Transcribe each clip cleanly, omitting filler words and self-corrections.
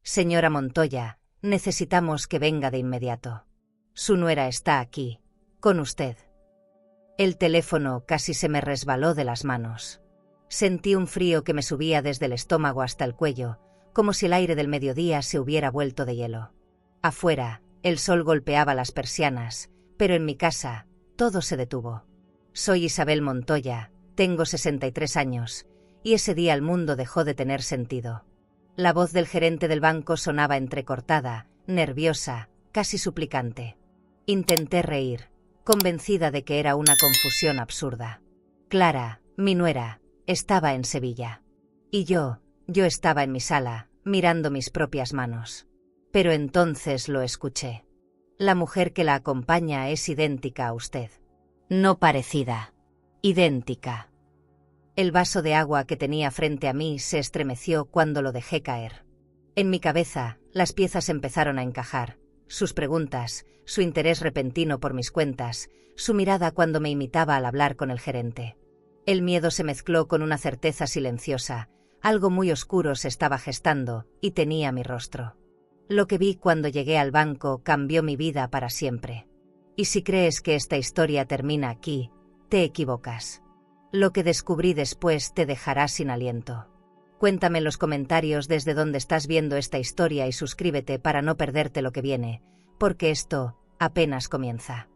Señora Montoya, necesitamos que venga de inmediato. Su nuera está aquí, con usted. El teléfono casi se me resbaló de las manos. Sentí un frío que me subía desde el estómago hasta el cuello, como si el aire del mediodía se hubiera vuelto de hielo. Afuera, el sol golpeaba las persianas, pero en mi casa, todo se detuvo. Soy Isabel Montoya, tengo 63 años, y ese día el mundo dejó de tener sentido. La voz del gerente del banco sonaba entrecortada, nerviosa, casi suplicante. Intenté reír, convencida de que era una confusión absurda. Clara, mi nuera, estaba en Sevilla. Y yo estaba en mi sala, mirando mis propias manos. Pero entonces lo escuché. La mujer que la acompaña es idéntica a usted. No parecida. Idéntica. El vaso de agua que tenía frente a mí se estremeció cuando lo dejé caer. En mi cabeza, las piezas empezaron a encajar. Sus preguntas, su interés repentino por mis cuentas, su mirada cuando me imitaba al hablar con el gerente. El miedo se mezcló con una certeza silenciosa. Algo muy oscuro se estaba gestando, y tenía mi rostro. Lo que vi cuando llegué al banco cambió mi vida para siempre. Y si crees que esta historia termina aquí, te equivocas. Lo que descubrí después te dejará sin aliento. Cuéntame en los comentarios desde dónde estás viendo esta historia y suscríbete para no perderte lo que viene, porque esto apenas comienza.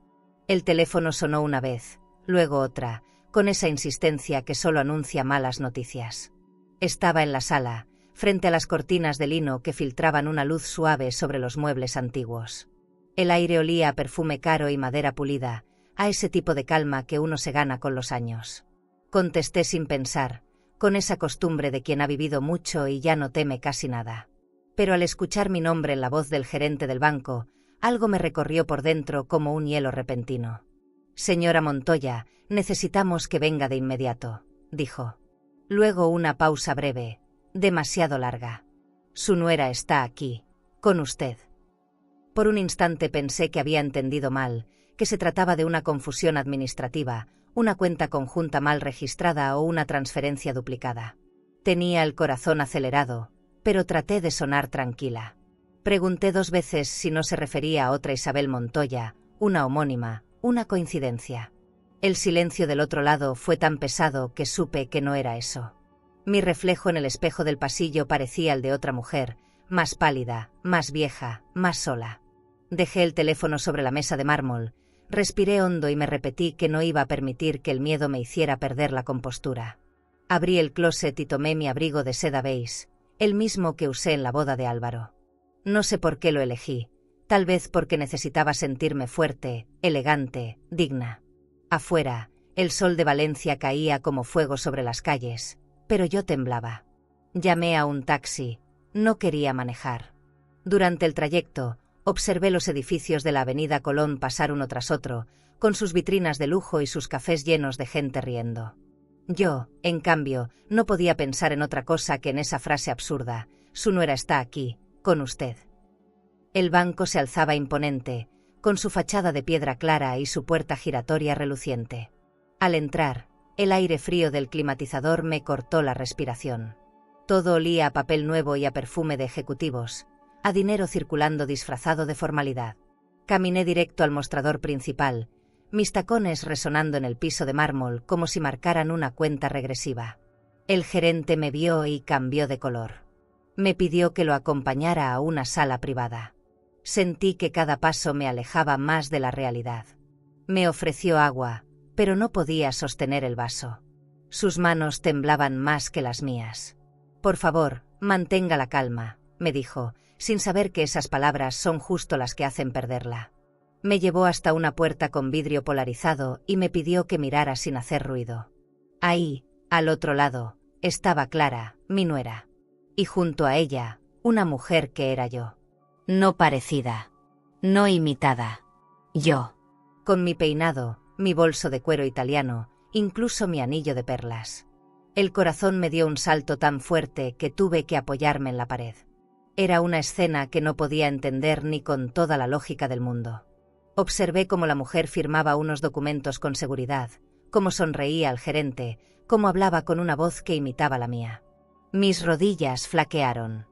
El teléfono sonó una vez, luego otra, con esa insistencia que solo anuncia malas noticias. Estaba en la sala, frente a las cortinas de lino que filtraban una luz suave sobre los muebles antiguos. El aire olía a perfume caro y madera pulida, a ese tipo de calma que uno se gana con los años. Contesté sin pensar, con esa costumbre de quien ha vivido mucho y ya no teme casi nada. Pero al escuchar mi nombre en la voz del gerente del banco, algo me recorrió por dentro como un hielo repentino. Señora Montoya, necesitamos que venga de inmediato, dijo. Luego una pausa breve, demasiado larga. Su nuera está aquí, con usted. Por un instante pensé que había entendido mal, que se trataba de una confusión administrativa, una cuenta conjunta mal registrada o una transferencia duplicada. Tenía el corazón acelerado, pero traté de sonar tranquila. Pregunté 2 veces si no se refería a otra Isabel Montoya, una homónima, una coincidencia. El silencio del otro lado fue tan pesado que supe que no era eso. Mi reflejo en el espejo del pasillo parecía el de otra mujer, más pálida, más vieja, más sola. Dejé el teléfono sobre la mesa de mármol, respiré hondo y me repetí que no iba a permitir que el miedo me hiciera perder la compostura. Abrí el closet y tomé mi abrigo de seda beige, el mismo que usé en la boda de Álvaro. No sé por qué lo elegí, tal vez porque necesitaba sentirme fuerte, elegante, digna. Afuera, el sol de Valencia caía como fuego sobre las calles, pero yo temblaba. Llamé a un taxi, no quería manejar. Durante el trayecto, observé los edificios de la avenida Colón pasar uno tras otro, con sus vitrinas de lujo y sus cafés llenos de gente riendo. Yo, en cambio, no podía pensar en otra cosa que en esa frase absurda: su nuera está aquí, con usted. El banco se alzaba imponente, con su fachada de piedra clara y su puerta giratoria reluciente. Al entrar, el aire frío del climatizador me cortó la respiración. Todo olía a papel nuevo y a perfume de ejecutivos, a dinero circulando disfrazado de formalidad. Caminé directo al mostrador principal, mis tacones resonando en el piso de mármol como si marcaran una cuenta regresiva. El gerente me vio y cambió de color. Me pidió que lo acompañara a una sala privada. Sentí que cada paso me alejaba más de la realidad. Me ofreció agua, pero no podía sostener el vaso. Sus manos temblaban más que las mías. Por favor, mantenga la calma, me dijo, sin saber que esas palabras son justo las que hacen perderla. Me llevó hasta una puerta con vidrio polarizado y me pidió que mirara sin hacer ruido. Ahí, al otro lado, estaba Clara, mi nuera. Y junto a ella, una mujer que era yo. No parecida. No imitada. Yo. Con mi peinado, mi bolso de cuero italiano, incluso mi anillo de perlas. El corazón me dio un salto tan fuerte que tuve que apoyarme en la pared. Era una escena que no podía entender ni con toda la lógica del mundo. Observé cómo la mujer firmaba unos documentos con seguridad, cómo sonreía al gerente, cómo hablaba con una voz que imitaba la mía. Mis rodillas flaquearon.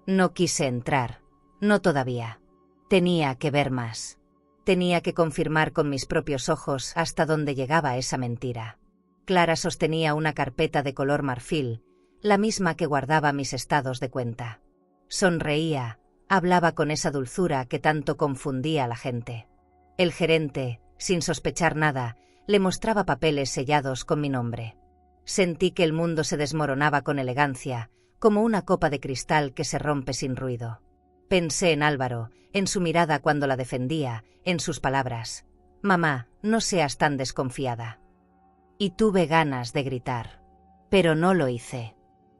No quise entrar. No todavía. Tenía que ver más. Tenía que confirmar con mis propios ojos hasta dónde llegaba esa mentira. Clara sostenía una carpeta de color marfil, la misma que guardaba mis estados de cuenta. Sonreía, hablaba con esa dulzura que tanto confundía a la gente. El gerente, sin sospechar nada, le mostraba papeles sellados con mi nombre. Sentí que el mundo se desmoronaba con elegancia, como una copa de cristal que se rompe sin ruido. Pensé en Álvaro, en su mirada cuando la defendía, en sus palabras. «Mamá, no seas tan desconfiada». Y tuve ganas de gritar. Pero no lo hice.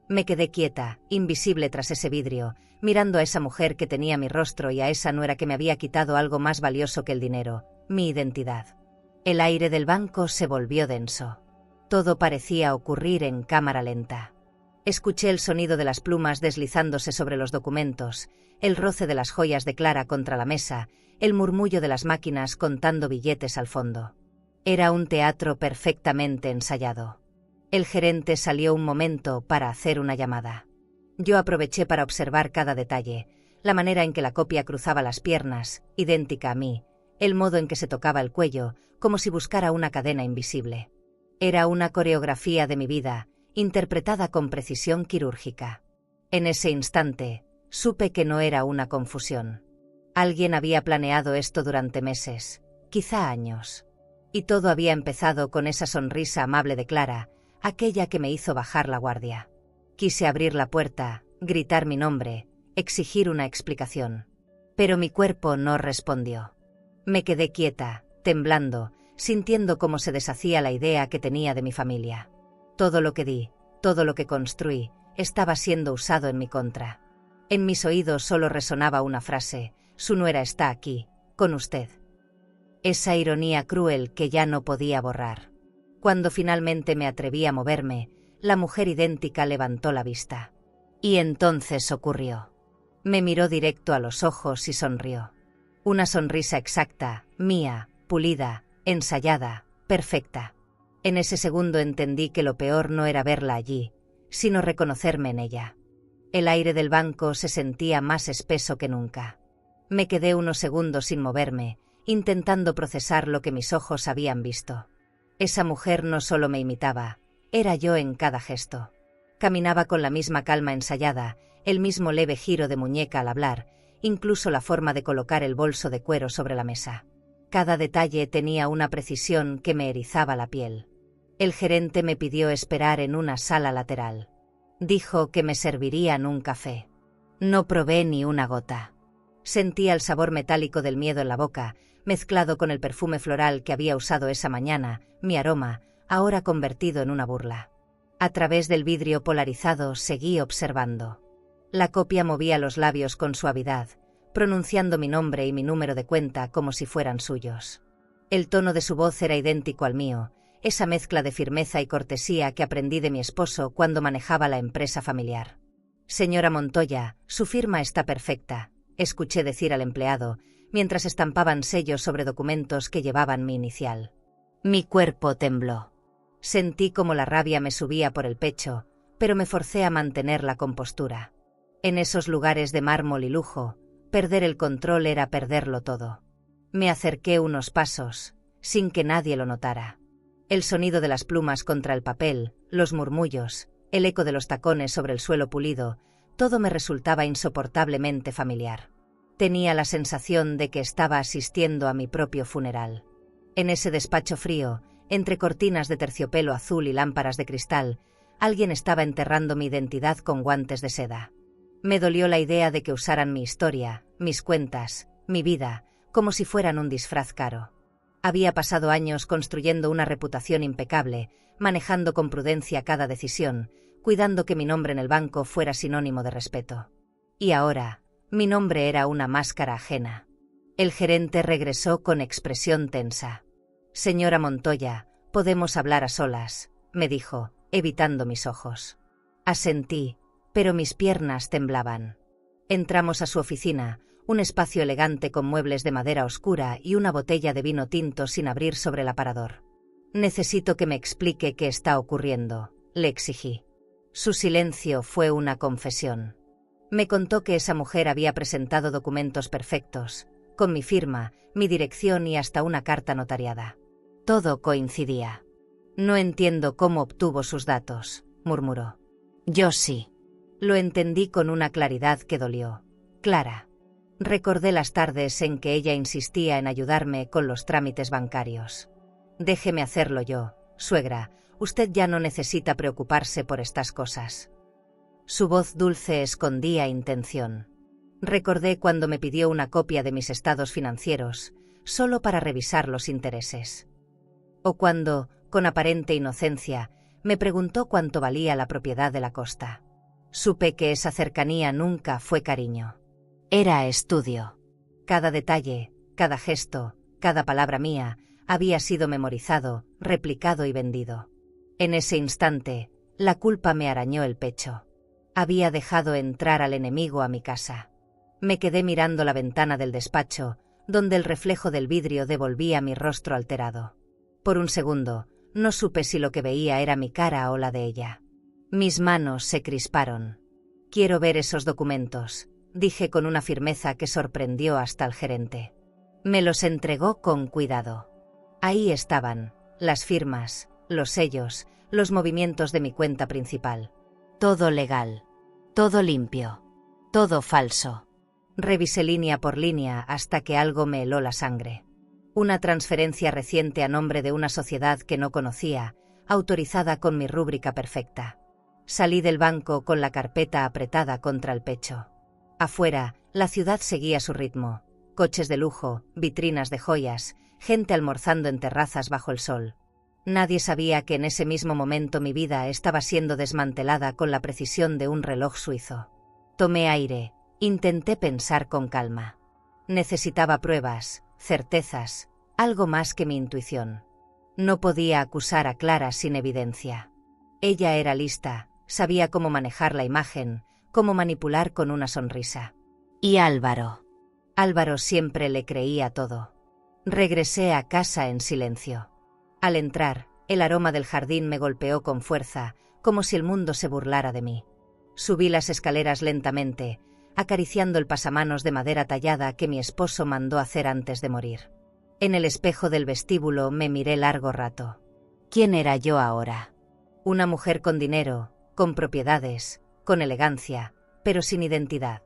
Me quedé quieta, invisible tras ese vidrio, mirando a esa mujer que tenía mi rostro y a esa nuera que me había quitado algo más valioso que el dinero, mi identidad. El aire del banco se volvió denso. Todo parecía ocurrir en cámara lenta. Escuché el sonido de las plumas deslizándose sobre los documentos, el roce de las joyas de Clara contra la mesa, el murmullo de las máquinas contando billetes al fondo. Era un teatro perfectamente ensayado. El gerente salió un momento para hacer una llamada. Yo aproveché para observar cada detalle, la manera en que la copia cruzaba las piernas, idéntica a mí, el modo en que se tocaba el cuello, como si buscara una cadena invisible. Era una coreografía de mi vida, interpretada con precisión quirúrgica. En ese instante, supe que no era una confusión. Alguien había planeado esto durante meses, quizá años. Y todo había empezado con esa sonrisa amable de Clara, aquella que me hizo bajar la guardia. Quise abrir la puerta, gritar mi nombre, exigir una explicación. Pero mi cuerpo no respondió. Me quedé quieta, temblando, sintiendo cómo se deshacía la idea que tenía de mi familia. Todo lo que di, todo lo que construí, estaba siendo usado en mi contra. En mis oídos solo resonaba una frase: «Su nuera está aquí, con usted». Esa ironía cruel que ya no podía borrar. Cuando finalmente me atreví a moverme, la mujer idéntica levantó la vista. Y entonces ocurrió. Me miró directo a los ojos y sonrió. Una sonrisa exacta, mía, pulida, ensayada, perfecta. En ese segundo entendí que lo peor no era verla allí, sino reconocerme en ella. El aire del banco se sentía más espeso que nunca. Me quedé unos segundos sin moverme, intentando procesar lo que mis ojos habían visto. Esa mujer no solo me imitaba, era yo en cada gesto. Caminaba con la misma calma ensayada, el mismo leve giro de muñeca al hablar, incluso la forma de colocar el bolso de cuero sobre la mesa. Cada detalle tenía una precisión que me erizaba la piel. El gerente me pidió esperar en una sala lateral. Dijo que me servirían un café. No probé ni una gota. Sentía el sabor metálico del miedo en la boca, mezclado con el perfume floral que había usado esa mañana, mi aroma, ahora convertido en una burla. A través del vidrio polarizado seguí observando. La copia movía los labios con suavidad, pronunciando mi nombre y mi número de cuenta como si fueran suyos. El tono de su voz era idéntico al mío, esa mezcla de firmeza y cortesía que aprendí de mi esposo cuando manejaba la empresa familiar. «Señora Montoya, su firma está perfecta», escuché decir al empleado, mientras estampaban sellos sobre documentos que llevaban mi inicial. Mi cuerpo tembló. Sentí como la rabia me subía por el pecho, pero me forcé a mantener la compostura. En esos lugares de mármol y lujo, perder el control era perderlo todo. Me acerqué unos pasos, sin que nadie lo notara. El sonido de las plumas contra el papel, los murmullos, el eco de los tacones sobre el suelo pulido, todo me resultaba insoportablemente familiar. Tenía la sensación de que estaba asistiendo a mi propio funeral. En ese despacho frío, entre cortinas de terciopelo azul y lámparas de cristal, alguien estaba enterrando mi identidad con guantes de seda. Me dolió la idea de que usaran mi historia, mis cuentas, mi vida, como si fueran un disfraz caro. Había pasado años construyendo una reputación impecable, manejando con prudencia cada decisión, cuidando que mi nombre en el banco fuera sinónimo de respeto. Y ahora, mi nombre era una máscara ajena. El gerente regresó con expresión tensa. «Señora Montoya, podemos hablar a solas», me dijo, evitando mis ojos. Asentí, pero mis piernas temblaban. Entramos a su oficina, un espacio elegante con muebles de madera oscura y una botella de vino tinto sin abrir sobre el aparador. «Necesito que me explique qué está ocurriendo», le exigí. Su silencio fue una confesión. Me contó que esa mujer había presentado documentos perfectos, con mi firma, mi dirección y hasta una carta notariada. Todo coincidía. No entiendo cómo obtuvo sus datos, murmuró. Yo sí. Lo entendí con una claridad que dolió. Clara. Recordé las tardes en que ella insistía en ayudarme con los trámites bancarios. Déjeme hacerlo yo, suegra, usted ya no necesita preocuparse por estas cosas. Su voz dulce escondía intención. Recordé cuando me pidió una copia de mis estados financieros, solo para revisar los intereses. O cuando, con aparente inocencia, me preguntó cuánto valía la propiedad de la costa. Supe que esa cercanía nunca fue cariño. Era estudio. Cada detalle, cada gesto, cada palabra mía, había sido memorizado, replicado y vendido. En ese instante, la culpa me arañó el pecho. Había dejado entrar al enemigo a mi casa. Me quedé mirando la ventana del despacho, donde el reflejo del vidrio devolvía mi rostro alterado. Por un segundo, no supe si lo que veía era mi cara o la de ella. Mis manos se crisparon. Quiero ver esos documentos, dije con una firmeza que sorprendió hasta al gerente. Me los entregó con cuidado. Ahí estaban, las firmas, los sellos, los movimientos de mi cuenta principal. Todo legal, todo limpio, todo falso. Revisé línea por línea hasta que algo me heló la sangre. Una transferencia reciente a nombre de una sociedad que no conocía, autorizada con mi rúbrica perfecta. Salí del banco con la carpeta apretada contra el pecho. Afuera, la ciudad seguía su ritmo. Coches de lujo, vitrinas de joyas, gente almorzando en terrazas bajo el sol. Nadie sabía que en ese mismo momento mi vida estaba siendo desmantelada con la precisión de un reloj suizo. Tomé aire, intenté pensar con calma. Necesitaba pruebas, certezas, algo más que mi intuición. No podía acusar a Clara sin evidencia. Ella era lista, sabía cómo manejar la imagen, cómo manipular con una sonrisa. Y Álvaro. Álvaro siempre le creía todo. Regresé a casa en silencio. Al entrar, el aroma del jardín me golpeó con fuerza, como si el mundo se burlara de mí. Subí las escaleras lentamente, acariciando el pasamanos de madera tallada que mi esposo mandó hacer antes de morir. En el espejo del vestíbulo me miré largo rato. ¿Quién era yo ahora? Una mujer con dinero, con propiedades, con elegancia, pero sin identidad.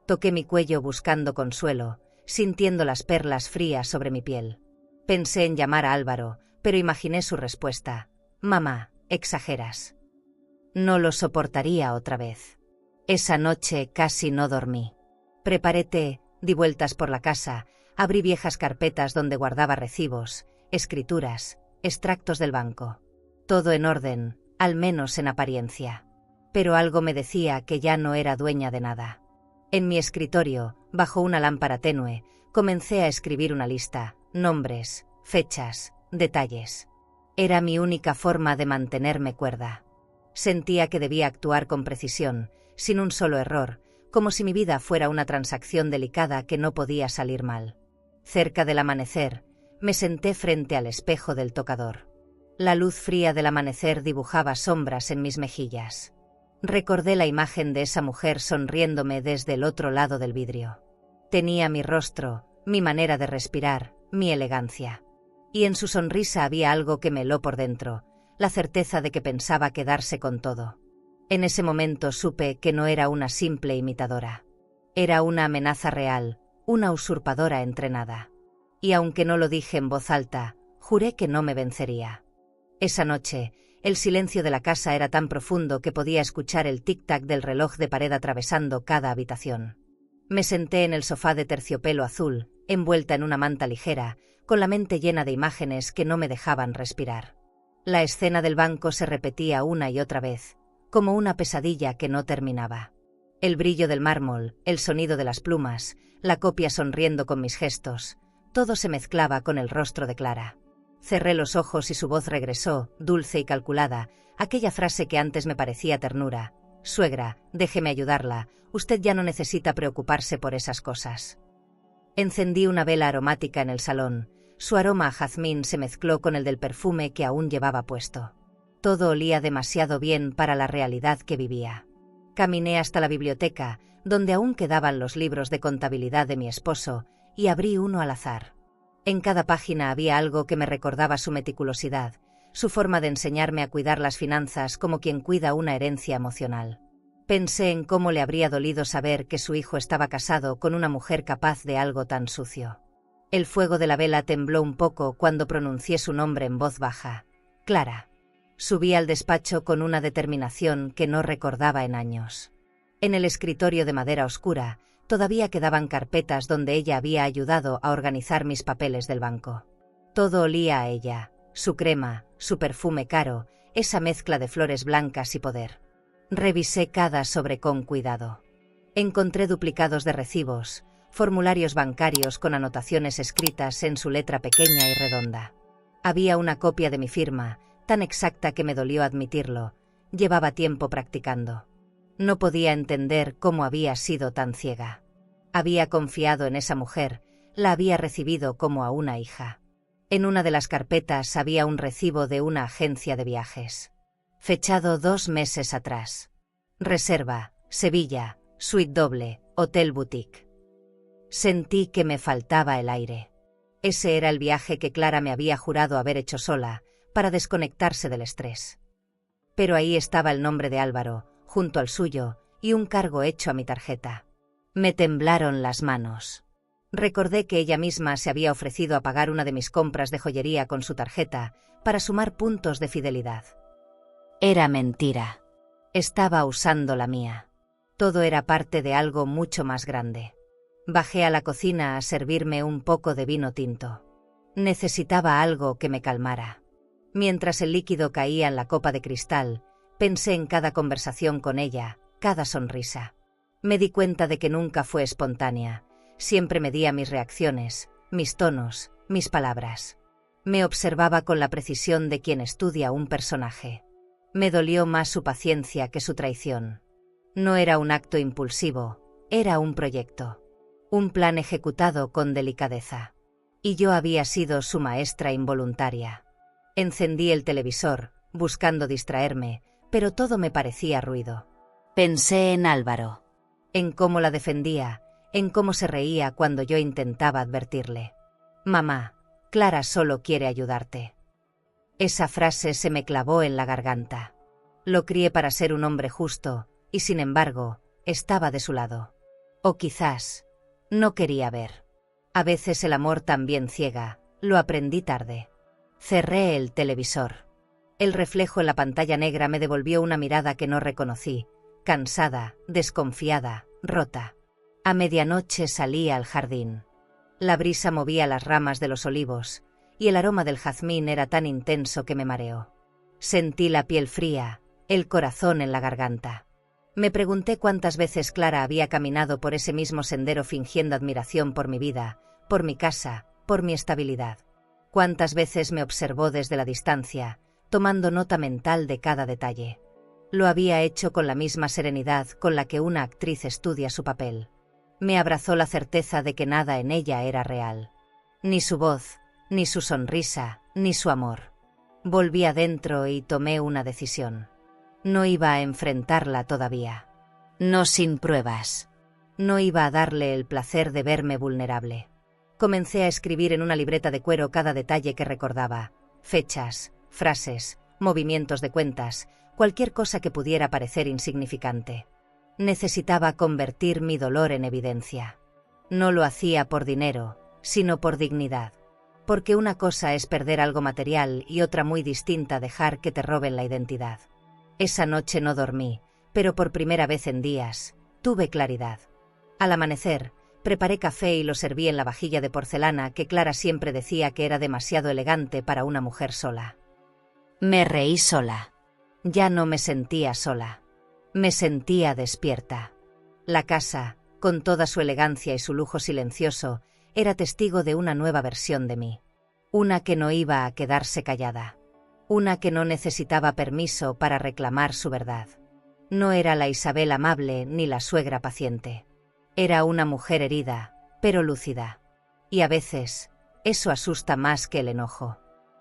Toqué mi cuello buscando consuelo, sintiendo las perlas frías sobre mi piel. Pensé en llamar a Álvaro, pero imaginé su respuesta. Mamá, exageras. No lo soportaría otra vez. Esa noche casi no dormí. Preparé té, di vueltas por la casa, abrí viejas carpetas donde guardaba recibos, escrituras, extractos del banco. Todo en orden, al menos en apariencia. Pero algo me decía que ya no era dueña de nada. En mi escritorio, bajo una lámpara tenue, comencé a escribir una lista, nombres, fechas, detalles. Era mi única forma de mantenerme cuerda. Sentía que debía actuar con precisión, sin un solo error, como si mi vida fuera una transacción delicada que no podía salir mal. Cerca del amanecer, me senté frente al espejo del tocador. La luz fría del amanecer dibujaba sombras en mis mejillas. Recordé la imagen de esa mujer sonriéndome desde el otro lado del vidrio. Tenía mi rostro, mi manera de respirar, mi elegancia. Y en su sonrisa había algo que me heló por dentro, la certeza de que pensaba quedarse con todo. En ese momento supe que no era una simple imitadora. Era una amenaza real, una usurpadora entrenada. Y aunque no lo dije en voz alta, juré que no me vencería. Esa noche, el silencio de la casa era tan profundo que podía escuchar el tic-tac del reloj de pared atravesando cada habitación. Me senté en el sofá de terciopelo azul, envuelta en una manta ligera, con la mente llena de imágenes que no me dejaban respirar. La escena del banco se repetía una y otra vez, como una pesadilla que no terminaba. El brillo del mármol, el sonido de las plumas, la copia sonriendo con mis gestos, todo se mezclaba con el rostro de Clara. Cerré los ojos y su voz regresó, dulce y calculada, aquella frase que antes me parecía ternura. Suegra, déjeme ayudarla, usted ya no necesita preocuparse por esas cosas. Encendí una vela aromática en el salón, su aroma a jazmín se mezcló con el del perfume que aún llevaba puesto. Todo olía demasiado bien para la realidad que vivía. Caminé hasta la biblioteca, donde aún quedaban los libros de contabilidad de mi esposo, y abrí uno al azar. En cada página había algo que me recordaba su meticulosidad, su forma de enseñarme a cuidar las finanzas como quien cuida una herencia emocional. Pensé en cómo le habría dolido saber que su hijo estaba casado con una mujer capaz de algo tan sucio. El fuego de la vela tembló un poco cuando pronuncié su nombre en voz baja. Clara. Subí al despacho con una determinación que no recordaba en años. En el escritorio de madera oscura, todavía quedaban carpetas donde ella había ayudado a organizar mis papeles del banco. Todo olía a ella, su crema, su perfume caro, esa mezcla de flores blancas y poder. Revisé cada sobre con cuidado. Encontré duplicados de recibos, formularios bancarios con anotaciones escritas en su letra pequeña y redonda. Había una copia de mi firma, tan exacta que me dolió admitirlo. Llevaba tiempo practicando. No podía entender cómo había sido tan ciega. Había confiado en esa mujer, la había recibido como a una hija. En una de las carpetas había un recibo de una agencia de viajes. Fechado 2 meses atrás. Reserva, Sevilla, suite doble, hotel boutique. Sentí que me faltaba el aire. Ese era el viaje que Clara me había jurado haber hecho sola, para desconectarse del estrés. Pero ahí estaba el nombre de Álvaro, junto al suyo, y un cargo hecho a mi tarjeta. Me temblaron las manos. Recordé que ella misma se había ofrecido a pagar una de mis compras de joyería con su tarjeta, para sumar puntos de fidelidad. Era mentira. Estaba usando la mía. Todo era parte de algo mucho más grande. Bajé a la cocina a servirme un poco de vino tinto. Necesitaba algo que me calmara. Mientras el líquido caía en la copa de cristal, pensé en cada conversación con ella, cada sonrisa. Me di cuenta de que nunca fue espontánea. Siempre medía mis reacciones, mis tonos, mis palabras. Me observaba con la precisión de quien estudia un personaje. Me dolió más su paciencia que su traición. No era un acto impulsivo, era un proyecto. Un plan ejecutado con delicadeza. Y yo había sido su maestra involuntaria. Encendí el televisor, buscando distraerme, pero todo me parecía ruido. Pensé en Álvaro. En cómo la defendía, en cómo se reía cuando yo intentaba advertirle. Mamá, Clara solo quiere ayudarte. Esa frase se me clavó en la garganta. Lo crié para ser un hombre justo, y sin embargo, estaba de su lado. O quizás, no quería ver. A veces el amor también ciega, lo aprendí tarde. Cerré el televisor. El reflejo en la pantalla negra me devolvió una mirada que no reconocí, cansada, desconfiada, rota. A medianoche salí al jardín. La brisa movía las ramas de los olivos, y el aroma del jazmín era tan intenso que me mareó. Sentí la piel fría, el corazón en la garganta. Me pregunté cuántas veces Clara había caminado por ese mismo sendero fingiendo admiración por mi vida, por mi casa, por mi estabilidad. Cuántas veces me observó desde la distancia, tomando nota mental de cada detalle. Lo había hecho con la misma serenidad con la que una actriz estudia su papel. Me abrazó la certeza de que nada en ella era real. Ni su voz, ni su sonrisa, ni su amor. Volví adentro y tomé una decisión. No iba a enfrentarla todavía. No sin pruebas. No iba a darle el placer de verme vulnerable. Comencé a escribir en una libreta de cuero cada detalle que recordaba. Fechas, frases, movimientos de cuentas, cualquier cosa que pudiera parecer insignificante. Necesitaba convertir mi dolor en evidencia. No lo hacía por dinero, sino por dignidad. Porque una cosa es perder algo material y otra muy distinta dejar que te roben la identidad. Esa noche no dormí, pero por primera vez en días, tuve claridad. Al amanecer, preparé café y lo serví en la vajilla de porcelana que Clara siempre decía que era demasiado elegante para una mujer sola. Me reí sola. Ya no me sentía sola. Me sentía despierta. La casa, con toda su elegancia y su lujo silencioso, era testigo de una nueva versión de mí. Una que no iba a quedarse callada. Una que no necesitaba permiso para reclamar su verdad. No era la Isabel amable ni la suegra paciente. Era una mujer herida, pero lúcida. Y a veces, eso asusta más que el enojo.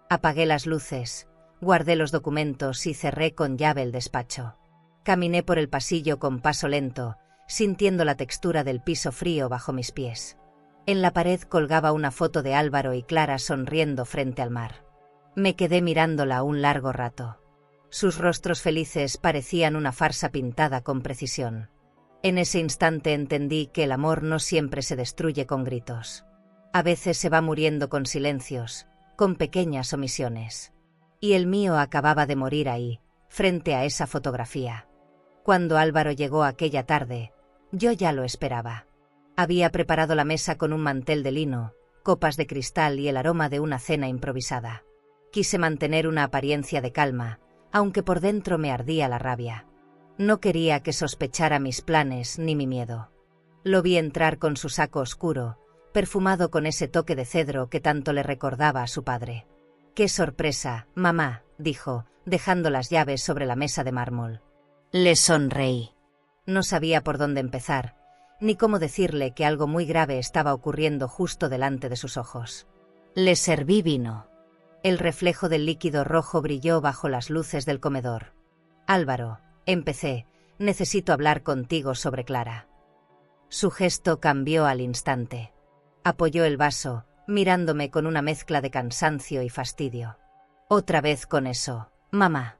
Apagué las luces, guardé los documentos y cerré con llave el despacho. Caminé por el pasillo con paso lento, sintiendo la textura del piso frío bajo mis pies. En la pared colgaba una foto de Álvaro y Clara sonriendo frente al mar. Me quedé mirándola un largo rato. Sus rostros felices parecían una farsa pintada con precisión. En ese instante entendí que el amor no siempre se destruye con gritos. A veces se va muriendo con silencios, con pequeñas omisiones. Y el mío acababa de morir ahí, frente a esa fotografía. Cuando Álvaro llegó aquella tarde, yo ya lo esperaba. Había preparado la mesa con un mantel de lino, copas de cristal y el aroma de una cena improvisada. Quise mantener una apariencia de calma, aunque por dentro me ardía la rabia. No quería que sospechara mis planes ni mi miedo. Lo vi entrar con su saco oscuro, perfumado con ese toque de cedro que tanto le recordaba a su padre. «¡Qué sorpresa, mamá!», dijo, dejando las llaves sobre la mesa de mármol. Le sonreí. No sabía por dónde empezar, ni cómo decirle que algo muy grave estaba ocurriendo justo delante de sus ojos. Le serví vino. El reflejo del líquido rojo brilló bajo las luces del comedor. «Álvaro», empecé, «necesito hablar contigo sobre Clara». Su gesto cambió al instante. Apoyó el vaso, mirándome con una mezcla de cansancio y fastidio. «Otra vez con eso, mamá.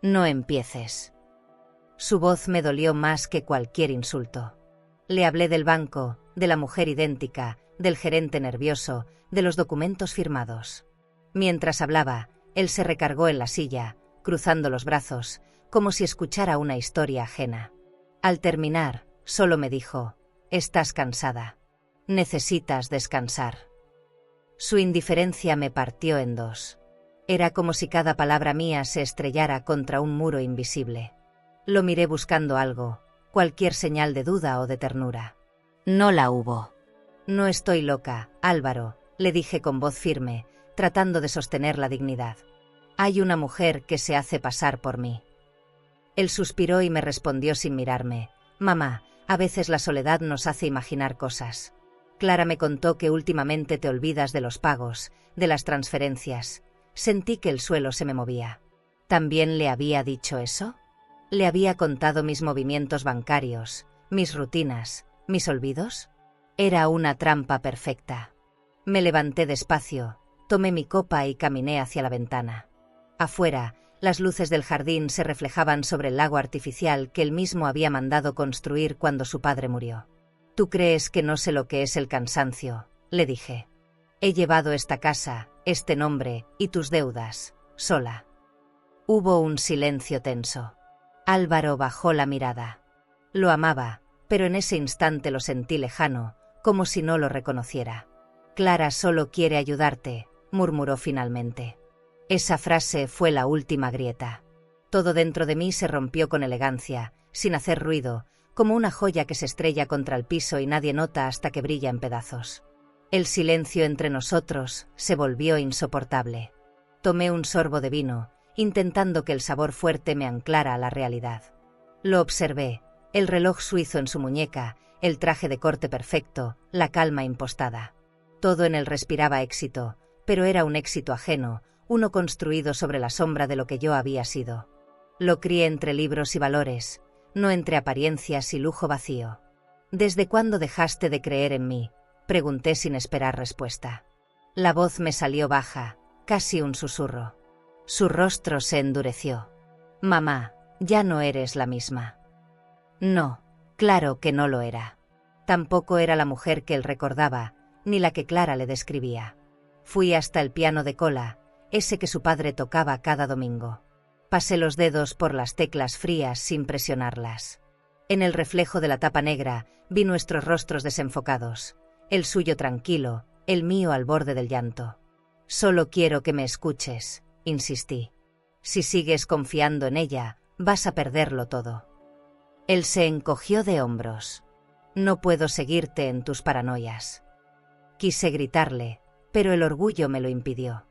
No empieces». Su voz me dolió más que cualquier insulto. Le hablé del banco, de la mujer idéntica, del gerente nervioso, de los documentos firmados. Mientras hablaba, él se recargó en la silla, cruzando los brazos, como si escuchara una historia ajena. Al terminar, solo me dijo: «Estás cansada. Necesitas descansar». Su indiferencia me partió en dos. Era como si cada palabra mía se estrellara contra un muro invisible. Lo miré buscando algo, cualquier señal de duda o de ternura. No la hubo. «No estoy loca, Álvaro», le dije con voz firme, tratando de sostener la dignidad. «Hay una mujer que se hace pasar por mí». Él suspiró y me respondió sin mirarme: «Mamá, a veces la soledad nos hace imaginar cosas. Clara me contó que últimamente te olvidas de los pagos, de las transferencias». Sentí que el suelo se me movía. ¿También le había dicho eso? ¿Le había contado mis movimientos bancarios, mis rutinas, mis olvidos? Era una trampa perfecta. Me levanté despacio, tomé mi copa y caminé hacia la ventana. Afuera, las luces del jardín se reflejaban sobre el lago artificial que él mismo había mandado construir cuando su padre murió. «¿Tú crees que no sé lo que es el cansancio?», le dije. «He llevado esta casa, este nombre y tus deudas, sola». Hubo un silencio tenso. Álvaro bajó la mirada. Lo amaba, pero en ese instante lo sentí lejano, como si no lo reconociera. «Clara solo quiere ayudarte», murmuró finalmente. Esa frase fue la última grieta. Todo dentro de mí se rompió con elegancia, sin hacer ruido, como una joya que se estrella contra el piso y nadie nota hasta que brilla en pedazos. El silencio entre nosotros se volvió insoportable. Tomé un sorbo de vino, intentando que el sabor fuerte me anclara a la realidad. Lo observé, el reloj suizo en su muñeca, el traje de corte perfecto, la calma impostada. Todo en él respiraba éxito, pero era un éxito ajeno, uno construido sobre la sombra de lo que yo había sido. Lo crié entre libros y valores, no entre apariencias y lujo vacío. «¿Desde cuándo dejaste de creer en mí?», pregunté sin esperar respuesta. La voz me salió baja, casi un susurro. Su rostro se endureció. «Mamá, ya no eres la misma». No, claro que no lo era. Tampoco era la mujer que él recordaba, ni la que Clara le describía. Fui hasta el piano de cola, ese que su padre tocaba cada domingo. Pasé los dedos por las teclas frías sin presionarlas. En el reflejo de la tapa negra vi nuestros rostros desenfocados, el suyo tranquilo, el mío al borde del llanto. «Solo quiero que me escuches», insistí. «Si sigues confiando en ella, vas a perderlo todo». Él se encogió de hombros. «No puedo seguirte en tus paranoias». Quise gritarle, pero el orgullo me lo impidió.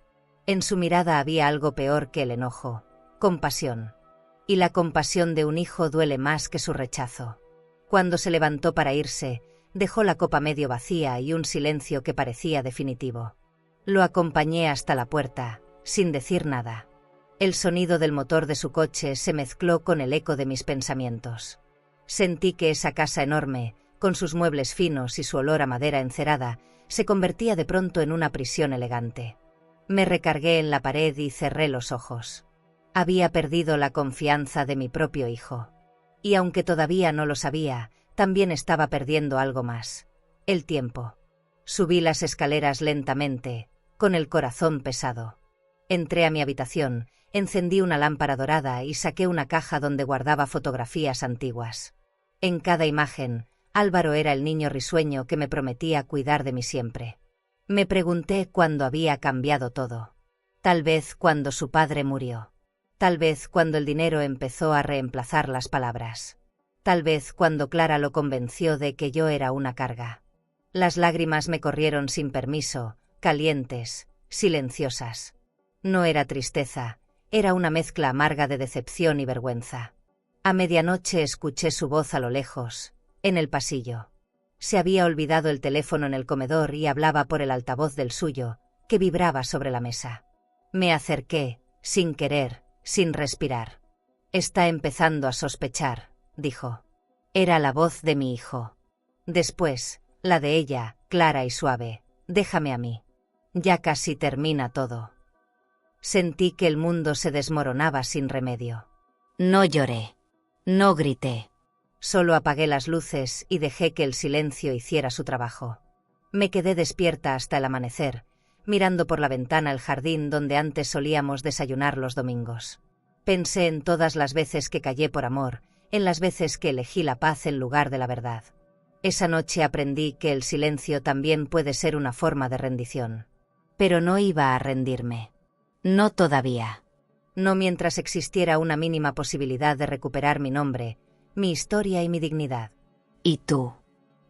En su mirada había algo peor que el enojo: compasión. Y la compasión de un hijo duele más que su rechazo. Cuando se levantó para irse, dejó la copa medio vacía y un silencio que parecía definitivo. Lo acompañé hasta la puerta, sin decir nada. El sonido del motor de su coche se mezcló con el eco de mis pensamientos. Sentí que esa casa enorme, con sus muebles finos y su olor a madera encerada, se convertía de pronto en una prisión elegante. Me recargué en la pared y cerré los ojos. Había perdido la confianza de mi propio hijo. Y aunque todavía no lo sabía, también estaba perdiendo algo más: el tiempo. Subí las escaleras lentamente, con el corazón pesado. Entré a mi habitación, encendí una lámpara dorada y saqué una caja donde guardaba fotografías antiguas. En cada imagen, Álvaro era el niño risueño que me prometía cuidar de mí siempre. Me pregunté cuándo había cambiado todo. Tal vez cuando su padre murió. Tal vez cuando el dinero empezó a reemplazar las palabras. Tal vez cuando Clara lo convenció de que yo era una carga. Las lágrimas me corrieron sin permiso, calientes, silenciosas. No era tristeza, era una mezcla amarga de decepción y vergüenza. A medianoche escuché su voz a lo lejos, en el pasillo. Se había olvidado el teléfono en el comedor y hablaba por el altavoz del suyo, que vibraba sobre la mesa. Me acerqué, sin querer, sin respirar. «Está empezando a sospechar», dijo. Era la voz de mi hijo. Después, la de ella, clara y suave: «Déjame a mí. Ya casi termina todo». Sentí que el mundo se desmoronaba sin remedio. No lloré. No grité. Solo apagué las luces y dejé que el silencio hiciera su trabajo. Me quedé despierta hasta el amanecer, mirando por la ventana el jardín donde antes solíamos desayunar los domingos. Pensé en todas las veces que callé por amor, en las veces que elegí la paz en lugar de la verdad. Esa noche aprendí que el silencio también puede ser una forma de rendición. Pero no iba a rendirme. No todavía. No mientras existiera una mínima posibilidad de recuperar mi nombre, mi historia y mi dignidad. ¿Y tú?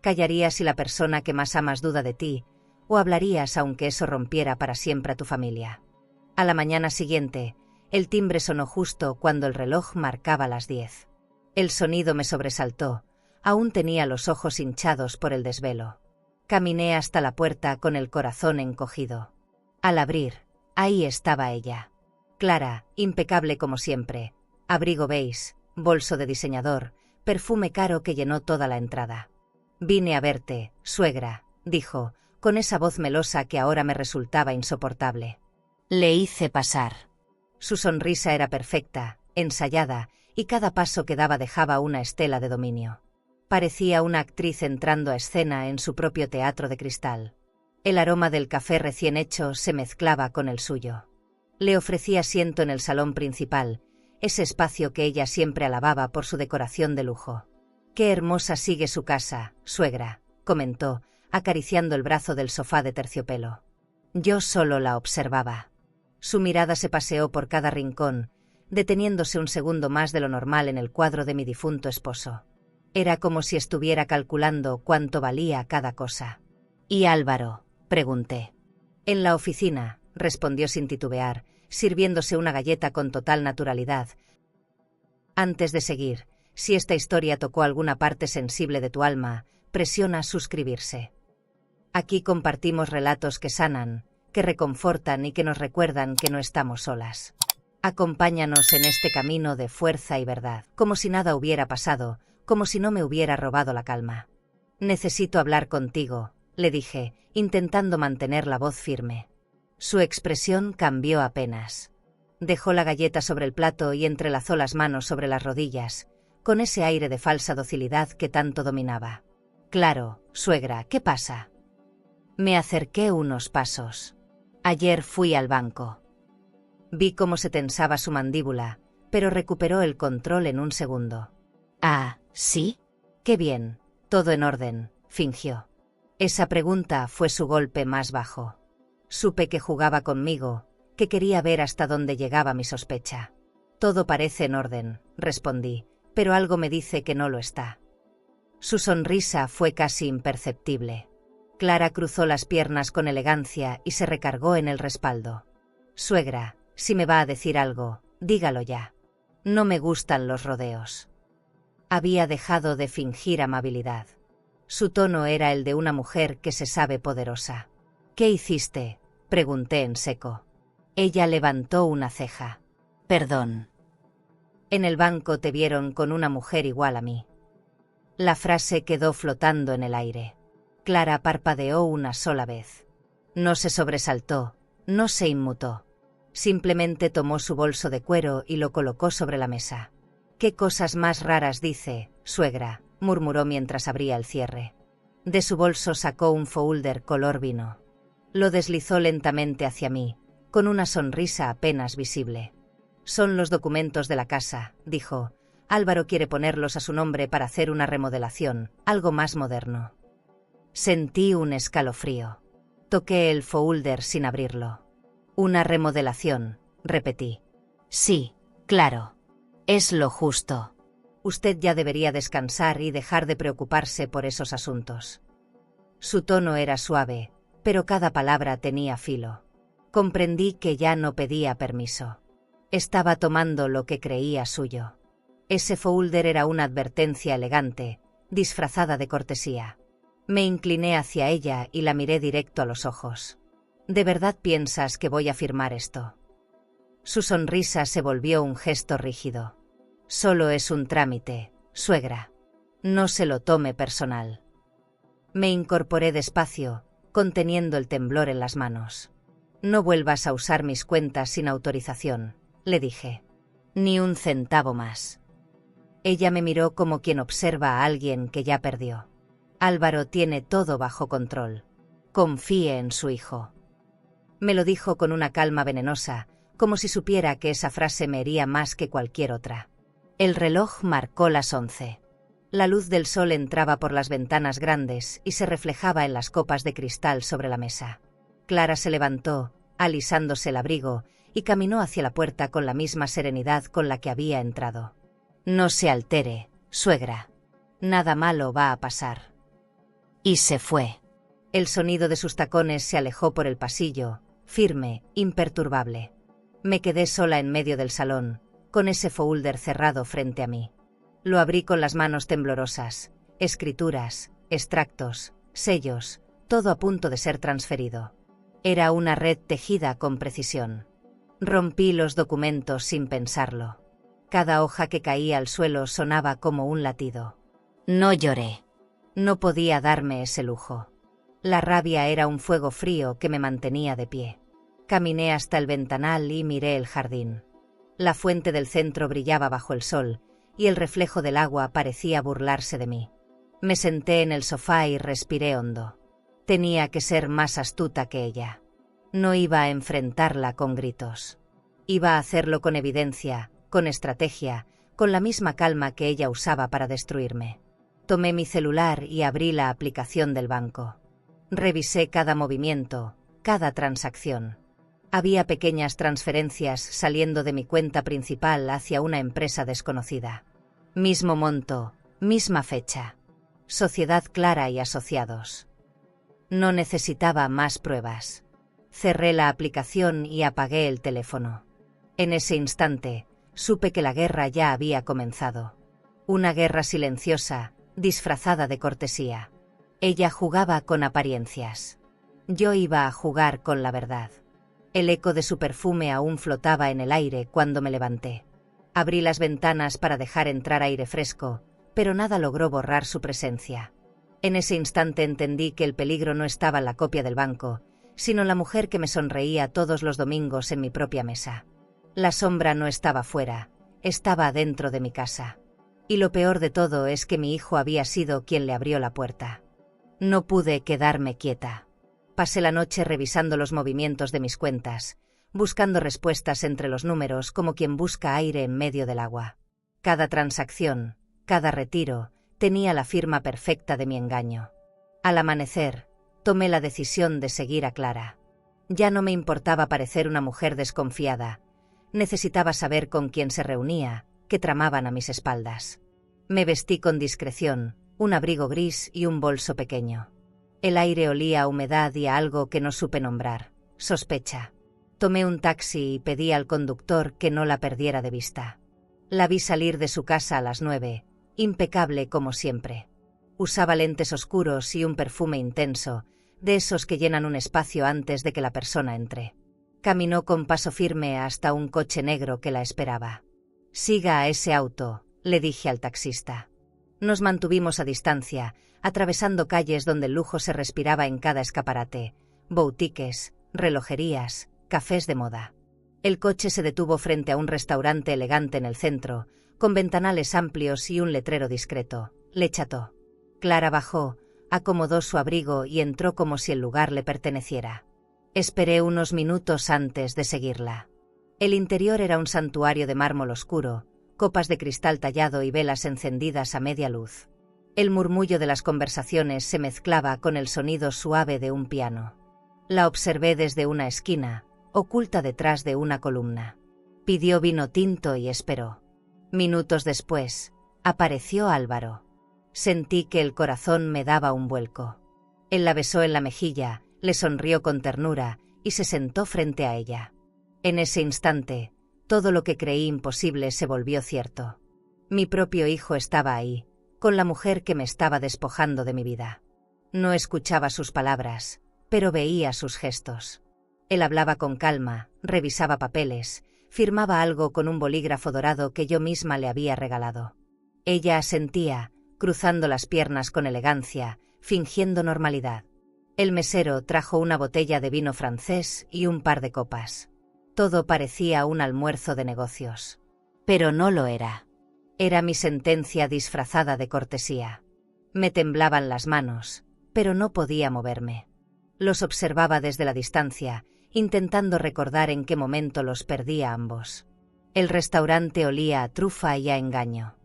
¿Callarías si la persona que más amas duda de ti, o hablarías aunque eso rompiera para siempre a tu familia? A la mañana siguiente, el timbre sonó justo cuando el reloj marcaba las 10. El sonido me sobresaltó, aún tenía los ojos hinchados por el desvelo. Caminé hasta la puerta con el corazón encogido. Al abrir, ahí estaba ella. Clara, impecable como siempre, abrigo beige, bolso de diseñador, perfume caro que llenó toda la entrada. «Vine a verte, suegra», dijo, con esa voz melosa que ahora me resultaba insoportable. Le hice pasar. Su sonrisa era perfecta, ensayada, y cada paso que daba dejaba una estela de dominio. Parecía una actriz entrando a escena en su propio teatro de cristal. El aroma del café recién hecho se mezclaba con el suyo. Le ofrecí asiento en el salón principal, ese espacio que ella siempre alababa por su decoración de lujo. «Qué hermosa sigue su casa, suegra», comentó, acariciando el brazo del sofá de terciopelo. Yo solo la observaba. Su mirada se paseó por cada rincón, deteniéndose un segundo más de lo normal en el cuadro de mi difunto esposo. Era como si estuviera calculando cuánto valía cada cosa. «¿Y Álvaro?», pregunté. «En la oficina», respondió sin titubear, sirviéndose una galleta con total naturalidad. Antes de seguir, si esta historia tocó alguna parte sensible de tu alma, presiona suscribirse. Aquí compartimos relatos que sanan, que reconfortan y que nos recuerdan que no estamos solas. Acompáñanos en este camino de fuerza y verdad, como si nada hubiera pasado, como si no me hubiera robado la calma. «Necesito hablar contigo», le dije, intentando mantener la voz firme. Su expresión cambió apenas. Dejó la galleta sobre el plato y entrelazó las manos sobre las rodillas, con ese aire de falsa docilidad que tanto dominaba. «Claro, suegra, ¿qué pasa?» Me acerqué unos pasos. «Ayer fui al banco». Vi cómo se tensaba su mandíbula, pero recuperó el control en un segundo. «Ah, ¿sí? Qué bien, todo en orden», fingió. Esa pregunta fue su golpe más bajo. Supe que jugaba conmigo, que quería ver hasta dónde llegaba mi sospecha. «Todo parece en orden», respondí, «pero algo me dice que no lo está». Su sonrisa fue casi imperceptible. Clara cruzó las piernas con elegancia y se recargó en el respaldo. «Suegra, si me va a decir algo, dígalo ya. No me gustan los rodeos». Había dejado de fingir amabilidad. Su tono era el de una mujer que se sabe poderosa. «¿Qué hiciste?», pregunté en seco. Ella levantó una ceja. «Perdón». «En el banco te vieron con una mujer igual a mí». La frase quedó flotando en el aire. Clara parpadeó una sola vez. No se sobresaltó, no se inmutó. Simplemente tomó su bolso de cuero y lo colocó sobre la mesa. «¿Qué cosas más raras dice, suegra?», murmuró mientras abría el cierre. De su bolso sacó un folder color vino. Lo deslizó lentamente hacia mí, con una sonrisa apenas visible. «Son los documentos de la casa», dijo. «Álvaro quiere ponerlos a su nombre para hacer una remodelación, algo más moderno». Sentí un escalofrío. Toqué el folder sin abrirlo. «Una remodelación», repetí. «Sí, claro. Es lo justo. Usted ya debería descansar y dejar de preocuparse por esos asuntos». Su tono era suave, pero cada palabra tenía filo. Comprendí que ya no pedía permiso. Estaba tomando lo que creía suyo. Ese folder era una advertencia elegante, disfrazada de cortesía. Me incliné hacia ella y la miré directo a los ojos. «¿De verdad piensas que voy a firmar esto?». Su sonrisa se volvió un gesto rígido. «Solo es un trámite, suegra. No se lo tome personal». Me incorporé despacio, conteniendo el temblor en las manos. «No vuelvas a usar mis cuentas sin autorización», le dije. «Ni un centavo más». Ella me miró como quien observa a alguien que ya perdió. «Álvaro tiene todo bajo control. Confíe en su hijo». Me lo dijo con una calma venenosa, como si supiera que esa frase me hería más que cualquier otra. El reloj marcó las 11. La luz del sol entraba por las ventanas grandes y se reflejaba en las copas de cristal sobre la mesa. Clara se levantó, alisándose el abrigo, y caminó hacia la puerta con la misma serenidad con la que había entrado. «No se altere, suegra. Nada malo va a pasar». Y se fue. El sonido de sus tacones se alejó por el pasillo, firme, imperturbable. Me quedé sola en medio del salón, con ese folder cerrado frente a mí. Lo abrí con las manos temblorosas, escrituras, extractos, sellos, todo a punto de ser transferido. Era una red tejida con precisión. Rompí los documentos sin pensarlo. Cada hoja que caía al suelo sonaba como un latido. No lloré. No podía darme ese lujo. La rabia era un fuego frío que me mantenía de pie. Caminé hasta el ventanal y miré el jardín. La fuente del centro brillaba bajo el sol, y el reflejo del agua parecía burlarse de mí. Me senté en el sofá y respiré hondo. Tenía que ser más astuta que ella. No iba a enfrentarla con gritos. Iba a hacerlo con evidencia, con estrategia, con la misma calma que ella usaba para destruirme. Tomé mi celular y abrí la aplicación del banco. Revisé cada movimiento, cada transacción. Había pequeñas transferencias saliendo de mi cuenta principal hacia una empresa desconocida. Mismo monto, misma fecha. Sociedad Clara y Asociados. No necesitaba más pruebas. Cerré la aplicación y apagué el teléfono. En ese instante, supe que la guerra ya había comenzado. Una guerra silenciosa, disfrazada de cortesía. Ella jugaba con apariencias. Yo iba a jugar con la verdad. El eco de su perfume aún flotaba en el aire cuando me levanté. Abrí las ventanas para dejar entrar aire fresco, pero nada logró borrar su presencia. En ese instante entendí que el peligro no estaba en la copia del banco, sino en la mujer que me sonreía todos los domingos en mi propia mesa. La sombra no estaba fuera, estaba dentro de mi casa. Y lo peor de todo es que mi hijo había sido quien le abrió la puerta. No pude quedarme quieta. Pasé la noche revisando los movimientos de mis cuentas, buscando respuestas entre los números como quien busca aire en medio del agua. Cada transacción, cada retiro, tenía la firma perfecta de mi engaño. Al amanecer, tomé la decisión de seguir a Clara. Ya no me importaba parecer una mujer desconfiada. Necesitaba saber con quién se reunía, qué tramaban a mis espaldas. Me vestí con discreción, un abrigo gris y un bolso pequeño. El aire olía a humedad y a algo que no supe nombrar, sospecha. Tomé un taxi y pedí al conductor que no la perdiera de vista. La vi salir de su casa a las 9, impecable como siempre. Usaba lentes oscuros y un perfume intenso, de esos que llenan un espacio antes de que la persona entre. Caminó con paso firme hasta un coche negro que la esperaba. «Siga a ese auto», le dije al taxista. Nos mantuvimos a distancia, atravesando calles donde el lujo se respiraba en cada escaparate, boutiques, relojerías, cafés de moda. El coche se detuvo frente a un restaurante elegante en el centro, con ventanales amplios y un letrero discreto, Le Chateau. Clara bajó, acomodó su abrigo y entró como si el lugar le perteneciera. Esperé unos minutos antes de seguirla. El interior era un santuario de mármol oscuro, copas de cristal tallado y velas encendidas a media luz. El murmullo de las conversaciones se mezclaba con el sonido suave de un piano. La observé desde una esquina, oculta detrás de una columna. Pidió vino tinto y esperó. Minutos después, apareció Álvaro. Sentí que el corazón me daba un vuelco. Él la besó en la mejilla, le sonrió con ternura y se sentó frente a ella. En ese instante, todo lo que creí imposible se volvió cierto. Mi propio hijo estaba ahí, con la mujer que me estaba despojando de mi vida. No escuchaba sus palabras, pero veía sus gestos. Él hablaba con calma, revisaba papeles, firmaba algo con un bolígrafo dorado que yo misma le había regalado. Ella asentía, cruzando las piernas con elegancia, fingiendo normalidad. El mesero trajo una botella de vino francés y un par de copas. Todo parecía un almuerzo de negocios. Pero no lo era. Era mi sentencia disfrazada de cortesía. Me temblaban las manos, pero no podía moverme. Los observaba desde la distancia, intentando recordar en qué momento los perdí a ambos. El restaurante olía a trufa y a engaño.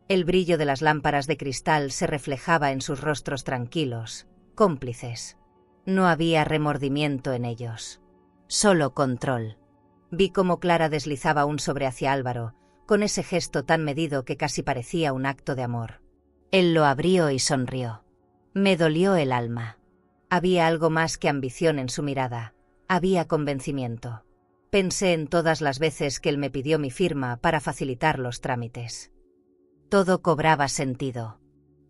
El brillo de las lámparas de cristal se reflejaba en sus rostros tranquilos, cómplices. No había remordimiento en ellos. Solo control. Vi cómo Clara deslizaba un sobre hacia Álvaro, con ese gesto tan medido que casi parecía un acto de amor. Él lo abrió y sonrió. Me dolió el alma. Había algo más que ambición en su mirada. Había convencimiento. Pensé en todas las veces que él me pidió mi firma para facilitar los trámites. Todo cobraba sentido.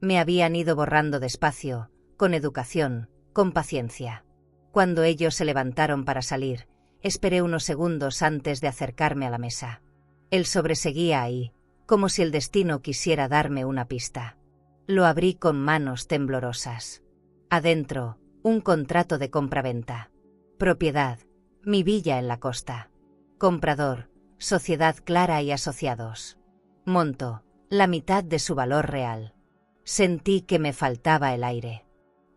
Me habían ido borrando despacio, con educación, con paciencia. Cuando ellos se levantaron para salir, esperé unos segundos antes de acercarme a la mesa. Él sobreseguía ahí, como si el destino quisiera darme una pista. Lo abrí con manos temblorosas. Adentro, un contrato de compraventa. Propiedad, mi villa en la costa. Comprador, Sociedad Clara y Asociados. Monto, la mitad de su valor real. Sentí que me faltaba el aire.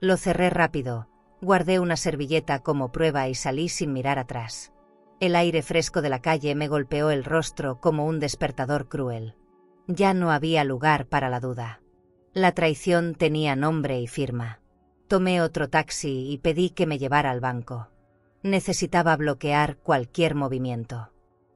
Lo cerré rápido, guardé una servilleta como prueba y salí sin mirar atrás. El aire fresco de la calle me golpeó el rostro como un despertador cruel. Ya no había lugar para la duda. La traición tenía nombre y firma. Tomé otro taxi y pedí que me llevara al banco. Necesitaba bloquear cualquier movimiento.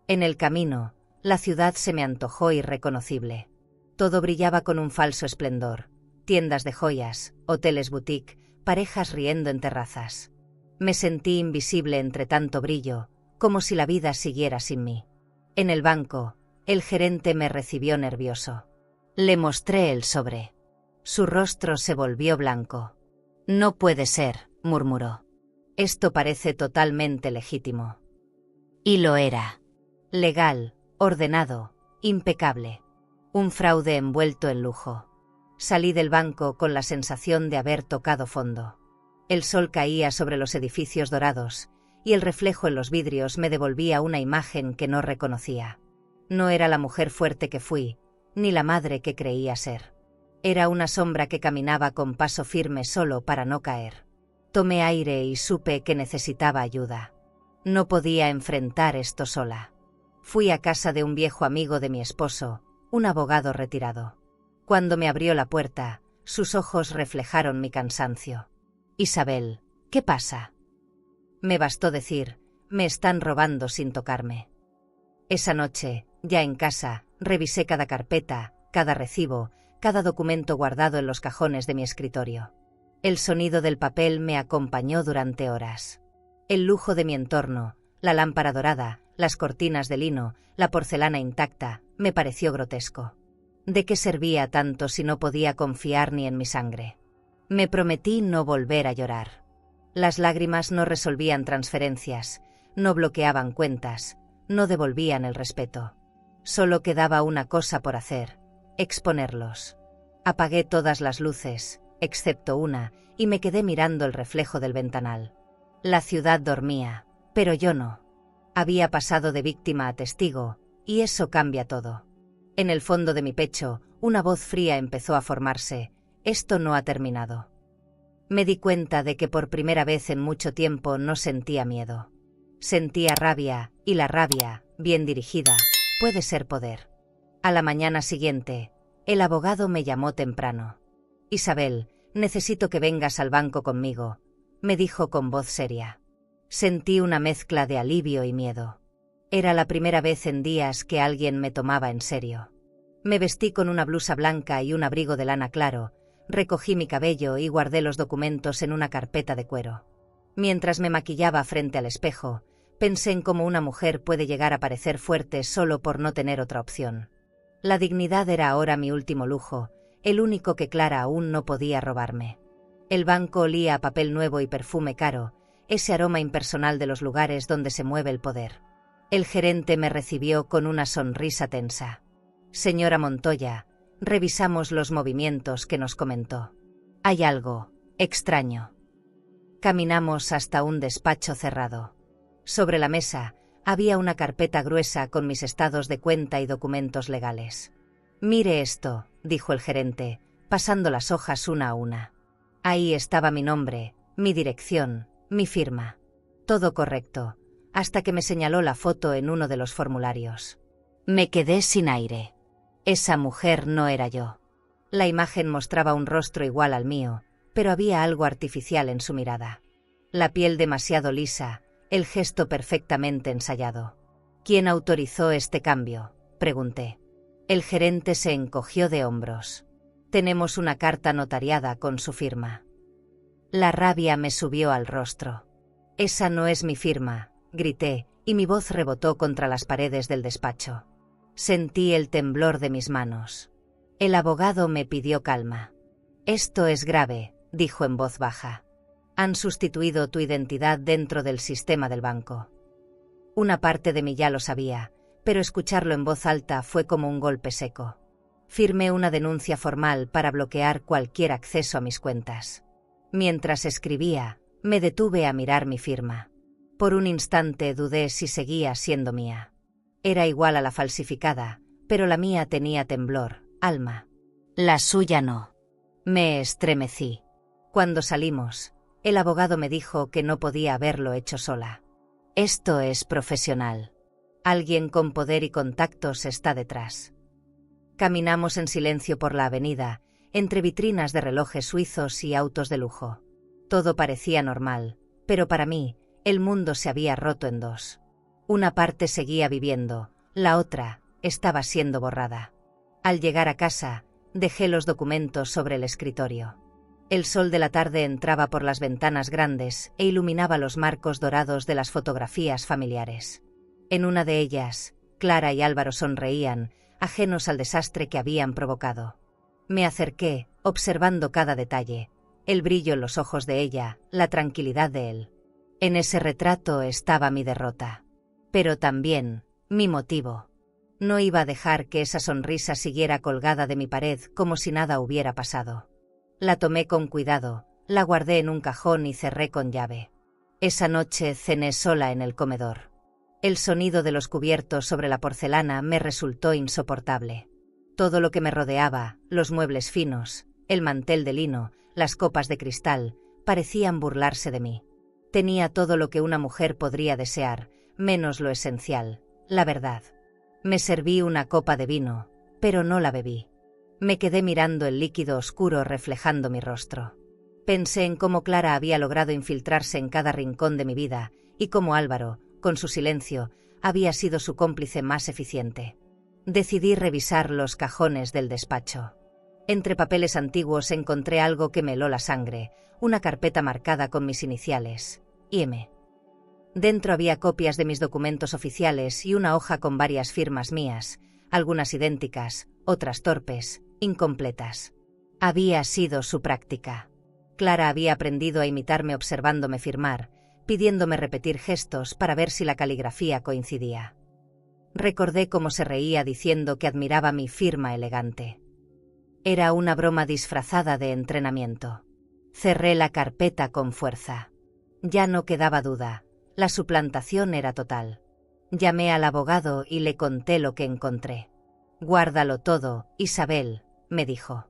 En el camino, la ciudad se me antojó irreconocible. Todo brillaba con un falso esplendor. Tiendas de joyas, hoteles boutique, parejas riendo en terrazas. Me sentí invisible entre tanto brillo, como si la vida siguiera sin mí. En el banco, el gerente me recibió nervioso. Le mostré el sobre. Su rostro se volvió blanco. «No puede ser», murmuró. «Esto parece totalmente legítimo». Y lo era. Legal, ordenado, impecable. Un fraude envuelto en lujo. Salí del banco con la sensación de haber tocado fondo. El sol caía sobre los edificios dorados, y el reflejo en los vidrios me devolvía una imagen que no reconocía. No era la mujer fuerte que fui, ni la madre que creía ser. Era una sombra que caminaba con paso firme solo para no caer. Tomé aire y supe que necesitaba ayuda. No podía enfrentar esto sola. Fui a casa de un viejo amigo de mi esposo, un abogado retirado. Cuando me abrió la puerta, sus ojos reflejaron mi cansancio. «Isabel, ¿qué pasa?» Me bastó decir, «Me están robando sin tocarme». Esa noche, ya en casa, revisé cada carpeta, cada recibo, cada documento guardado en los cajones de mi escritorio. El sonido del papel me acompañó durante horas. El lujo de mi entorno, la lámpara dorada, las cortinas de lino, la porcelana intacta, me pareció grotesco. ¿De qué servía tanto si no podía confiar ni en mi sangre? Me prometí no volver a llorar. Las lágrimas no resolvían transferencias, no bloqueaban cuentas, no devolvían el respeto. Solo quedaba una cosa por hacer: exponerlos. Apagué todas las luces, excepto una, y me quedé mirando el reflejo del ventanal. La ciudad dormía, pero yo no. Había pasado de víctima a testigo, y eso cambia todo. En el fondo de mi pecho, una voz fría empezó a formarse: esto no ha terminado. Me di cuenta de que por primera vez en mucho tiempo no sentía miedo. Sentía rabia, y la rabia, bien dirigida, puede ser poder. A la mañana siguiente, el abogado me llamó temprano. «Isabel, necesito que vengas al banco conmigo», me dijo con voz seria. Sentí una mezcla de alivio y miedo. Era la primera vez en días que alguien me tomaba en serio. Me vestí con una blusa blanca y un abrigo de lana claro, recogí mi cabello y guardé los documentos en una carpeta de cuero. Mientras me maquillaba frente al espejo, pensé en cómo una mujer puede llegar a parecer fuerte solo por no tener otra opción. La dignidad era ahora mi último lujo, el único que Clara aún no podía robarme. El banco olía a papel nuevo y perfume caro, ese aroma impersonal de los lugares donde se mueve el poder. El gerente me recibió con una sonrisa tensa. «Señora Montoya», revisamos los movimientos que nos comentó. «Hay algo extraño». Caminamos hasta un despacho cerrado. Sobre la mesa había una carpeta gruesa con mis estados de cuenta y documentos legales. «Mire esto», dijo el gerente, pasando las hojas una a una. Ahí estaba mi nombre, mi dirección, mi firma. Todo correcto, hasta que me señaló la foto en uno de los formularios. Me quedé sin aire. Esa mujer no era yo. La imagen mostraba un rostro igual al mío, pero había algo artificial en su mirada. La piel demasiado lisa, el gesto perfectamente ensayado. «¿Quién autorizó este cambio?», pregunté. El gerente se encogió de hombros. «Tenemos una carta notariada con su firma». La rabia me subió al rostro. «Esa no es mi firma», grité, y mi voz rebotó contra las paredes del despacho. Sentí el temblor de mis manos. El abogado me pidió calma. «Esto es grave», dijo en voz baja. «Han sustituido tu identidad dentro del sistema del banco». Una parte de mí ya lo sabía, pero escucharlo en voz alta fue como un golpe seco. Firmé una denuncia formal para bloquear cualquier acceso a mis cuentas. Mientras escribía, me detuve a mirar mi firma. Por un instante dudé si seguía siendo mía. Era igual a la falsificada, pero la mía tenía temblor, alma. La suya no. Me estremecí. Cuando salimos, el abogado me dijo que no podía haberlo hecho sola. «Esto es profesional. Alguien con poder y contactos está detrás». Caminamos en silencio por la avenida, entre vitrinas de relojes suizos y autos de lujo. Todo parecía normal, pero para mí, el mundo se había roto en dos. Una parte seguía viviendo, la otra estaba siendo borrada. Al llegar a casa, dejé los documentos sobre el escritorio. El sol de la tarde entraba por las ventanas grandes e iluminaba los marcos dorados de las fotografías familiares. En una de ellas, Clara y Álvaro sonreían, ajenos al desastre que habían provocado. Me acerqué, observando cada detalle, el brillo en los ojos de ella, la tranquilidad de él. En ese retrato estaba mi derrota. Pero también, mi motivo. No iba a dejar que esa sonrisa siguiera colgada de mi pared como si nada hubiera pasado. La tomé con cuidado, la guardé en un cajón y cerré con llave. Esa noche cené sola en el comedor. El sonido de los cubiertos sobre la porcelana me resultó insoportable. Todo lo que me rodeaba, los muebles finos, el mantel de lino, las copas de cristal, parecían burlarse de mí. Tenía todo lo que una mujer podría desear, menos lo esencial, la verdad. Me serví una copa de vino, pero no la bebí. Me quedé mirando el líquido oscuro reflejando mi rostro. Pensé en cómo Clara había logrado infiltrarse en cada rincón de mi vida, y cómo Álvaro, con su silencio, había sido su cómplice más eficiente. Decidí revisar los cajones del despacho. Entre papeles antiguos encontré algo que me heló la sangre, una carpeta marcada con mis iniciales, IM. Dentro había copias de mis documentos oficiales y una hoja con varias firmas mías, algunas idénticas, otras torpes, incompletas. Había sido su práctica. Clara había aprendido a imitarme observándome firmar, pidiéndome repetir gestos para ver si la caligrafía coincidía. Recordé cómo se reía diciendo que admiraba mi firma elegante. Era una broma disfrazada de entrenamiento. Cerré la carpeta con fuerza. Ya no quedaba duda, la suplantación era total. Llamé al abogado y le conté lo que encontré. «Guárdalo todo, Isabel», me dijo.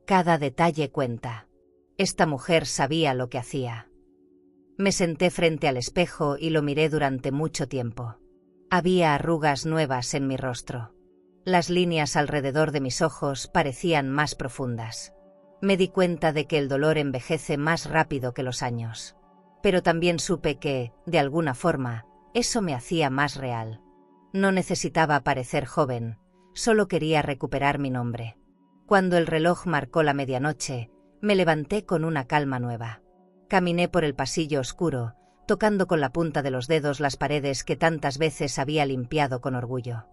«Cada detalle cuenta. Esta mujer sabía lo que hacía». Me senté frente al espejo y lo miré durante mucho tiempo. Había arrugas nuevas en mi rostro. Las líneas alrededor de mis ojos parecían más profundas. Me di cuenta de que el dolor envejece más rápido que los años. Pero también supe que, de alguna forma, eso me hacía más real. No necesitaba parecer joven, solo quería recuperar mi nombre. Cuando el reloj marcó la medianoche, me levanté con una calma nueva. Caminé por el pasillo oscuro, tocando con la punta de los dedos las paredes que tantas veces había limpiado con orgullo.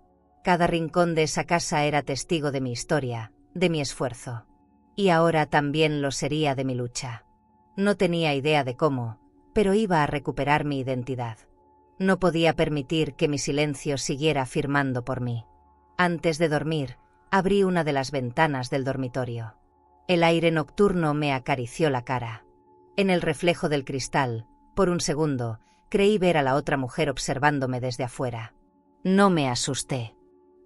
Cada rincón de esa casa era testigo de mi historia, de mi esfuerzo. Y ahora también lo sería de mi lucha. No tenía idea de cómo, pero iba a recuperar mi identidad. No podía permitir que mi silencio siguiera firmando por mí. Antes de dormir, abrí una de las ventanas del dormitorio. El aire nocturno me acarició la cara. En el reflejo del cristal, por un segundo, creí ver a la otra mujer observándome desde afuera. No me asusté.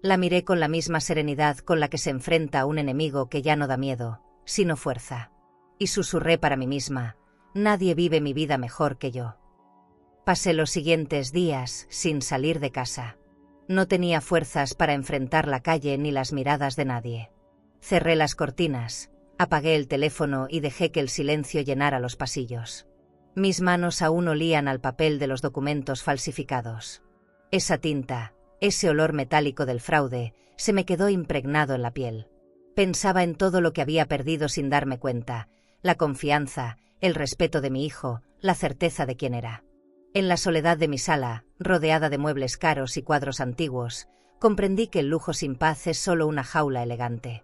La miré con la misma serenidad con la que se enfrenta a un enemigo que ya no da miedo, sino fuerza. Y susurré para mí misma: «Nadie vive mi vida mejor que yo». Pasé los siguientes días sin salir de casa. No tenía fuerzas para enfrentar la calle ni las miradas de nadie. Cerré las cortinas, apagué el teléfono y dejé que el silencio llenara los pasillos. Mis manos aún olían al papel de los documentos falsificados. Esa tinta, ese olor metálico del fraude, se me quedó impregnado en la piel. Pensaba en todo lo que había perdido sin darme cuenta: la confianza, el respeto de mi hijo, la certeza de quién era. En la soledad de mi sala, rodeada de muebles caros y cuadros antiguos, comprendí que el lujo sin paz es solo una jaula elegante.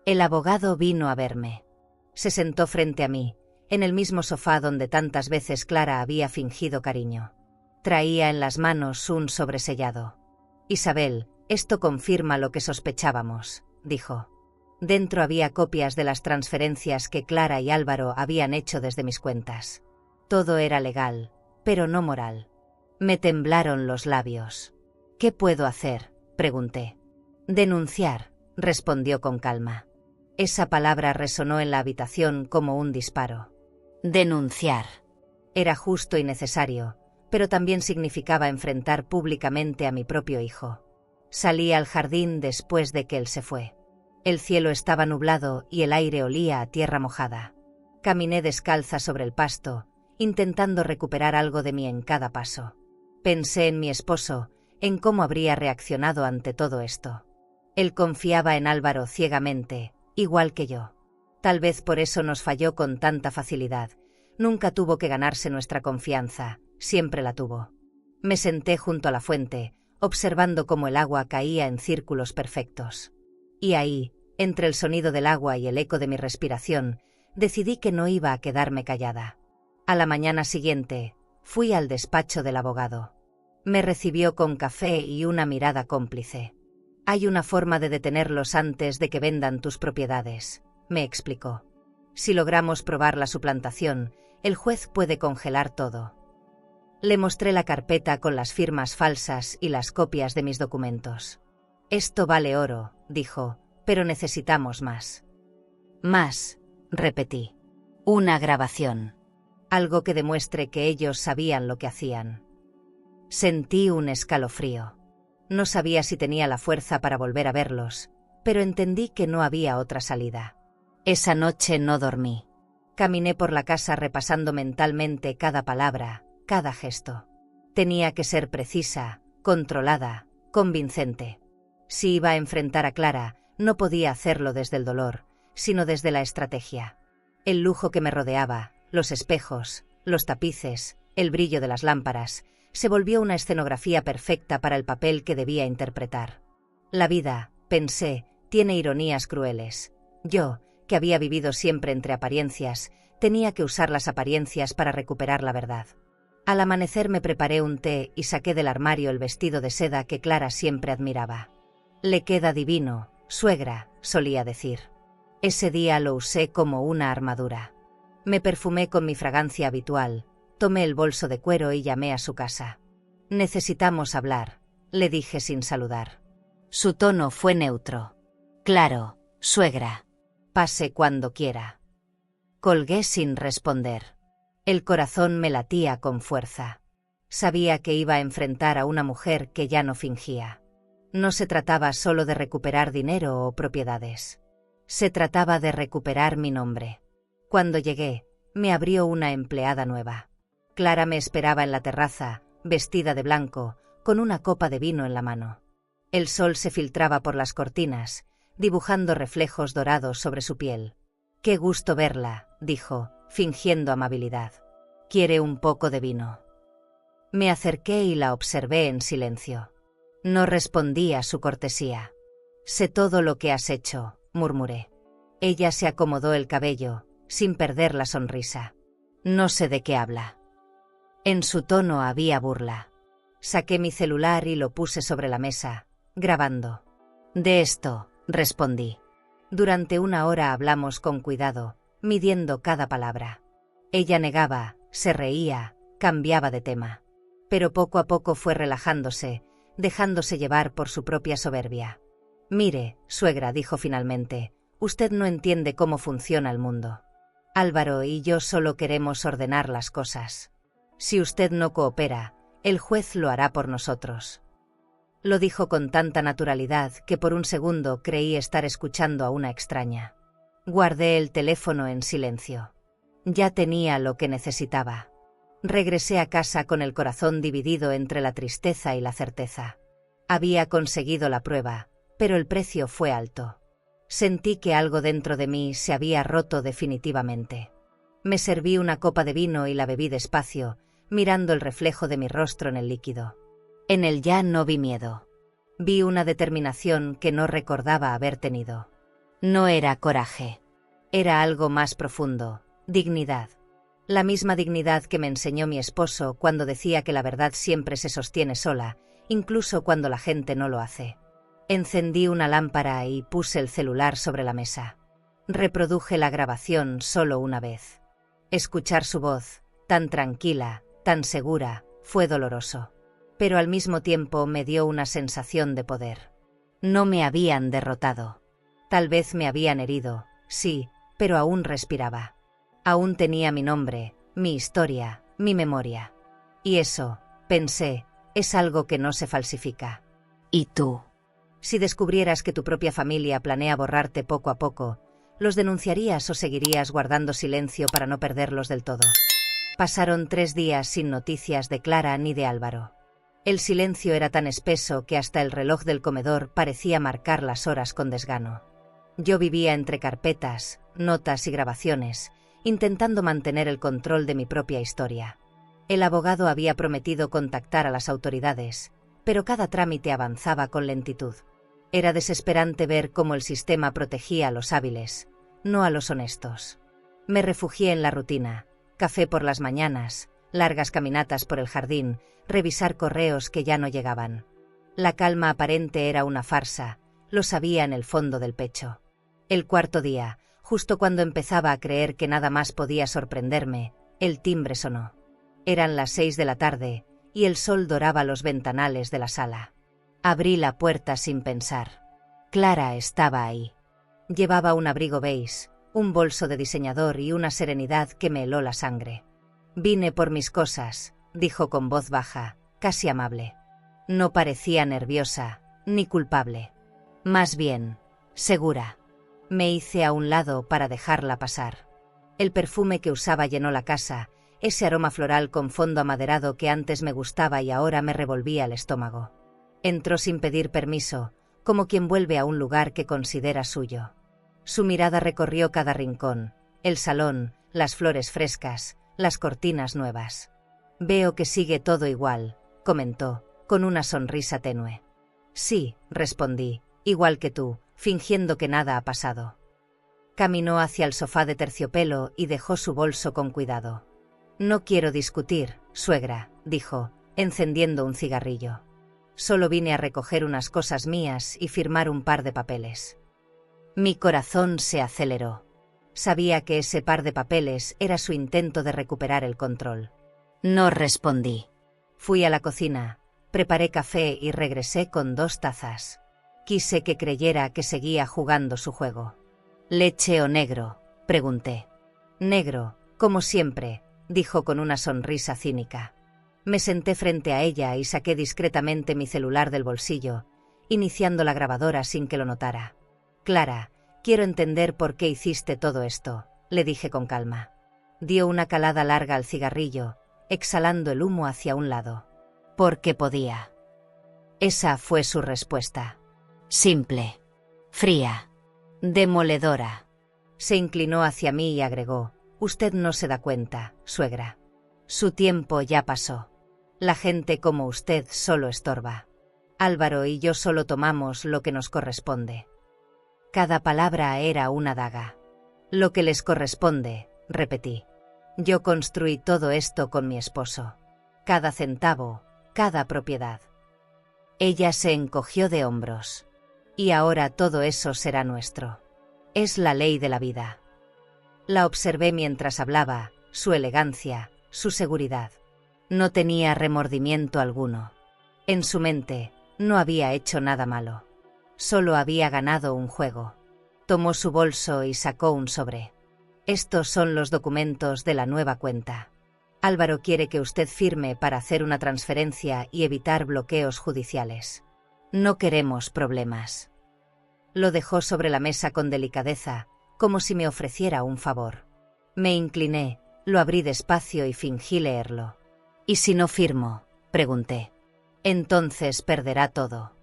El abogado vino a verme. Se sentó frente a mí, en el mismo sofá donde tantas veces Clara había fingido cariño. Traía en las manos un sobresellado. «Isabel, esto confirma lo que sospechábamos», dijo. Dentro había copias de las transferencias que Clara y Álvaro habían hecho desde mis cuentas. Todo era legal, pero no moral. Me temblaron los labios. «¿Qué puedo hacer?», pregunté. «Denunciar», respondió con calma. Esa palabra resonó en la habitación como un disparo. Denunciar. Era justo y necesario, pero también significaba enfrentar públicamente a mi propio hijo. Salí al jardín después de que él se fue. El cielo estaba nublado y el aire olía a tierra mojada. Caminé descalza sobre el pasto, intentando recuperar algo de mí en cada paso. Pensé en mi esposo, en cómo habría reaccionado ante todo esto. Él confiaba en Álvaro ciegamente, igual que yo. Tal vez por eso nos falló con tanta facilidad. Nunca tuvo que ganarse nuestra confianza, siempre la tuvo. Me senté junto a la fuente, observando cómo el agua caía en círculos perfectos. Y ahí, entre el sonido del agua y el eco de mi respiración, decidí que no iba a quedarme callada. A la mañana siguiente, fui al despacho del abogado. Me recibió con café y una mirada cómplice. «Hay una forma de detenerlos antes de que vendan tus propiedades», me explicó. «Si logramos probar la suplantación, el juez puede congelar todo». Le mostré la carpeta con las firmas falsas y las copias de mis documentos. «Esto vale oro», dijo, «pero necesitamos más». «Más», repetí. «Una grabación. Algo que demuestre que ellos sabían lo que hacían». Sentí un escalofrío. No sabía si tenía la fuerza para volver a verlos, pero entendí que no había otra salida. Esa noche no dormí. Caminé por la casa repasando mentalmente cada palabra, cada gesto. Tenía que ser precisa, controlada, convincente. Si iba a enfrentar a Clara, no podía hacerlo desde el dolor, sino desde la estrategia. El lujo que me rodeaba, los espejos, los tapices, el brillo de las lámparas, se volvió una escenografía perfecta para el papel que debía interpretar. La vida, pensé, tiene ironías crueles. Yo, que había vivido siempre entre apariencias, tenía que usar las apariencias para recuperar la verdad. Al amanecer me preparé un té y saqué del armario el vestido de seda que Clara siempre admiraba. «Le queda divino, suegra», solía decir. Ese día lo usé como una armadura. Me perfumé con mi fragancia habitual, tomé el bolso de cuero y llamé a su casa. «Necesitamos hablar», le dije sin saludar. Su tono fue neutro. «Claro, suegra. Pase cuando quiera». Colgué sin responder. El corazón me latía con fuerza. Sabía que iba a enfrentar a una mujer que ya no fingía. No se trataba solo de recuperar dinero o propiedades. Se trataba de recuperar mi nombre. Cuando llegué, me abrió una empleada nueva. Clara me esperaba en la terraza, vestida de blanco, con una copa de vino en la mano. El sol se filtraba por las cortinas, dibujando reflejos dorados sobre su piel. «Qué gusto verla», dijo, fingiendo amabilidad. «¿Quiere un poco de vino?» Me acerqué y la observé en silencio. No respondí a su cortesía. «Sé todo lo que has hecho», murmuré. Ella se acomodó el cabello, sin perder la sonrisa. «No sé de qué habla». En su tono había burla. Saqué mi celular y lo puse sobre la mesa, grabando. «De esto», respondí. Durante 1 hora hablamos con cuidado, midiendo cada palabra. Ella negaba, se reía, cambiaba de tema. Pero poco a poco fue relajándose, dejándose llevar por su propia soberbia. «Mire, suegra», dijo finalmente, «usted no entiende cómo funciona el mundo. Álvaro y yo solo queremos ordenar las cosas. Si usted no coopera, el juez lo hará por nosotros». Lo dijo con tanta naturalidad que por un segundo creí estar escuchando a una extraña. Guardé el teléfono en silencio. Ya tenía lo que necesitaba. Regresé a casa con el corazón dividido entre la tristeza y la certeza. Había conseguido la prueba, pero el precio fue alto. Sentí que algo dentro de mí se había roto definitivamente. Me serví una copa de vino y la bebí despacio, mirando el reflejo de mi rostro en el líquido. En él ya no vi miedo. Vi una determinación que no recordaba haber tenido. No era coraje. Era algo más profundo, dignidad. La misma dignidad que me enseñó mi esposo cuando decía que la verdad siempre se sostiene sola, incluso cuando la gente no lo hace. Encendí una lámpara y puse el celular sobre la mesa. Reproduje la grabación solo una vez. Escuchar su voz, tan tranquila, tan segura, fue doloroso. Pero al mismo tiempo me dio una sensación de poder. No me habían derrotado. Tal vez me habían herido, sí, pero aún respiraba. Aún tenía mi nombre, mi historia, mi memoria. Y eso, pensé, es algo que no se falsifica. ¿Y tú? Si descubrieras que tu propia familia planea borrarte poco a poco, ¿los denunciarías o seguirías guardando silencio para no perderlos del todo? Pasaron 3 días sin noticias de Clara ni de Álvaro. El silencio era tan espeso que hasta el reloj del comedor parecía marcar las horas con desgano. Yo vivía entre carpetas, notas y grabaciones, intentando mantener el control de mi propia historia. El abogado había prometido contactar a las autoridades, pero cada trámite avanzaba con lentitud. Era desesperante ver cómo el sistema protegía a los hábiles, no a los honestos. Me refugié en la rutina, café por las mañanas, largas caminatas por el jardín, revisar correos que ya no llegaban. La calma aparente era una farsa, lo sabía en el fondo del pecho. El 4.º día, justo cuando empezaba a creer que nada más podía sorprenderme, el timbre sonó. Eran las 6 de la tarde, y el sol doraba los ventanales de la sala. Abrí la puerta sin pensar. Clara estaba ahí. Llevaba un abrigo beige, un bolso de diseñador y una serenidad que me heló la sangre. «Vine por mis cosas», dijo con voz baja, casi amable. No parecía nerviosa, ni culpable. Más bien, segura. Me hice a un lado para dejarla pasar. El perfume que usaba llenó la casa, ese aroma floral con fondo amaderado que antes me gustaba y ahora me revolvía el estómago. Entró sin pedir permiso, como quien vuelve a un lugar que considera suyo. Su mirada recorrió cada rincón, el salón, las flores frescas, las cortinas nuevas. «Veo que sigue todo igual», comentó, con una sonrisa tenue. «Sí», respondí, «igual que tú, fingiendo que nada ha pasado». Caminó hacia el sofá de terciopelo y dejó su bolso con cuidado. «No quiero discutir, suegra», dijo, encendiendo un cigarrillo. «Solo vine a recoger unas cosas mías y firmar un par de papeles». Mi corazón se aceleró. Sabía que ese par de papeles era su intento de recuperar el control. No respondí. Fui a la cocina, preparé café y regresé con 2 tazas. Quise que creyera que seguía jugando su juego. ¿Leche o negro?, pregunté. Negro, como siempre, dijo con una sonrisa cínica. Me senté frente a ella y saqué discretamente mi celular del bolsillo, iniciando la grabadora sin que lo notara. Clara, quiero entender por qué hiciste todo esto, le dije con calma. Dio una calada larga al cigarrillo, exhalando el humo hacia un lado. Porque podía. Esa fue su respuesta. Simple, fría, demoledora. Se inclinó hacia mí y agregó: usted no se da cuenta, suegra. Su tiempo ya pasó. La gente como usted solo estorba. Álvaro y yo solo tomamos lo que nos corresponde. Cada palabra era una daga. Lo que les corresponde, repetí. Yo construí todo esto con mi esposo. Cada centavo, cada propiedad. Ella se encogió de hombros. Y ahora todo eso será nuestro. Es la ley de la vida. La observé mientras hablaba, su elegancia, su seguridad. No tenía remordimiento alguno. En su mente, no había hecho nada malo. Solo había ganado un juego. Tomó su bolso y sacó un sobre. Estos son los documentos de la nueva cuenta. Álvaro quiere que usted firme para hacer una transferencia y evitar bloqueos judiciales. No queremos problemas. Lo dejó sobre la mesa con delicadeza, como si me ofreciera un favor. Me incliné, lo abrí despacio y fingí leerlo. ¿Y si no firmo?, pregunté. Entonces perderá todo.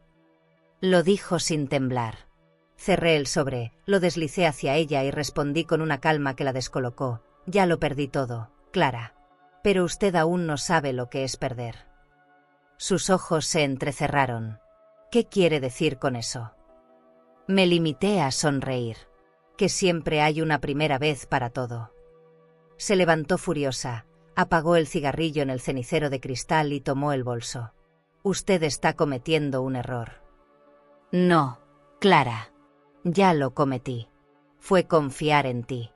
Lo dijo sin temblar. Cerré el sobre, lo deslicé hacia ella y respondí con una calma que la descolocó. Ya lo perdí todo, Clara. Pero usted aún no sabe lo que es perder. Sus ojos se entrecerraron. ¿Qué quiere decir con eso? Me limité a sonreír. Que siempre hay una primera vez para todo. Se levantó furiosa, apagó el cigarrillo en el cenicero de cristal y tomó el bolso. Usted está cometiendo un error. No, Clara. Ya lo cometí. Fue confiar en ti.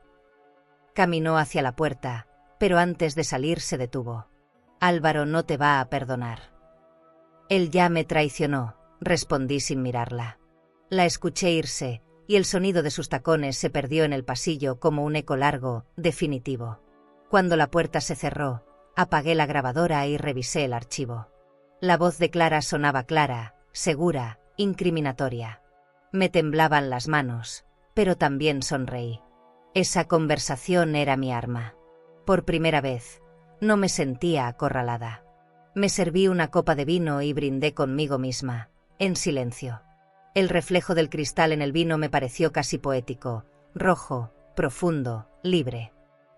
Caminó hacia la puerta, pero antes de salir se detuvo. Álvaro no te va a perdonar. Él ya me traicionó, respondí sin mirarla. La escuché irse, y el sonido de sus tacones se perdió en el pasillo como un eco largo, definitivo. Cuando la puerta se cerró, apagué la grabadora y revisé el archivo. La voz de Clara sonaba clara, segura, incriminatoria. Me temblaban las manos, pero también sonreí. Esa conversación era mi arma. Por primera vez, no me sentía acorralada. Me serví una copa de vino y brindé conmigo misma, en silencio. El reflejo del cristal en el vino me pareció casi poético, rojo, profundo, libre.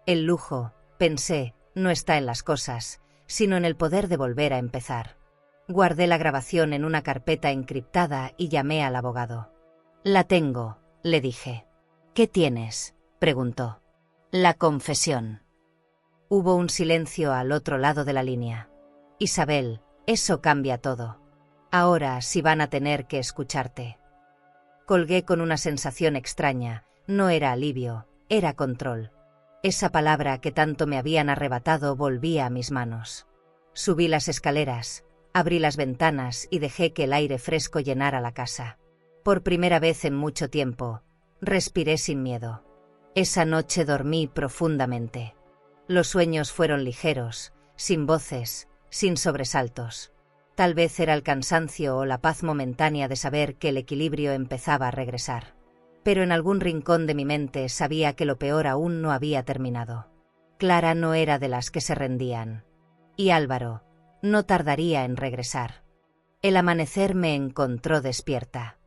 El lujo, pensé, no está en las cosas, sino en el poder de volver a empezar. Guardé la grabación en una carpeta encriptada y llamé al abogado. La tengo, le dije. ¿Qué tienes?, preguntó. La confesión. Hubo un silencio al otro lado de la línea. Isabel, eso cambia todo. Ahora sí van a tener que escucharte. Colgué con una sensación extraña, no era alivio, era control. Esa palabra que tanto me habían arrebatado volvía a mis manos. Subí las escaleras, abrí las ventanas y dejé que el aire fresco llenara la casa. Por primera vez en mucho tiempo, respiré sin miedo. Esa noche dormí profundamente. Los sueños fueron ligeros, sin voces, sin sobresaltos. Tal vez era el cansancio o la paz momentánea de saber que el equilibrio empezaba a regresar. Pero en algún rincón de mi mente sabía que lo peor aún no había terminado. Clara no era de las que se rendían. Y Álvaro no tardaría en regresar. El amanecer me encontró despierta.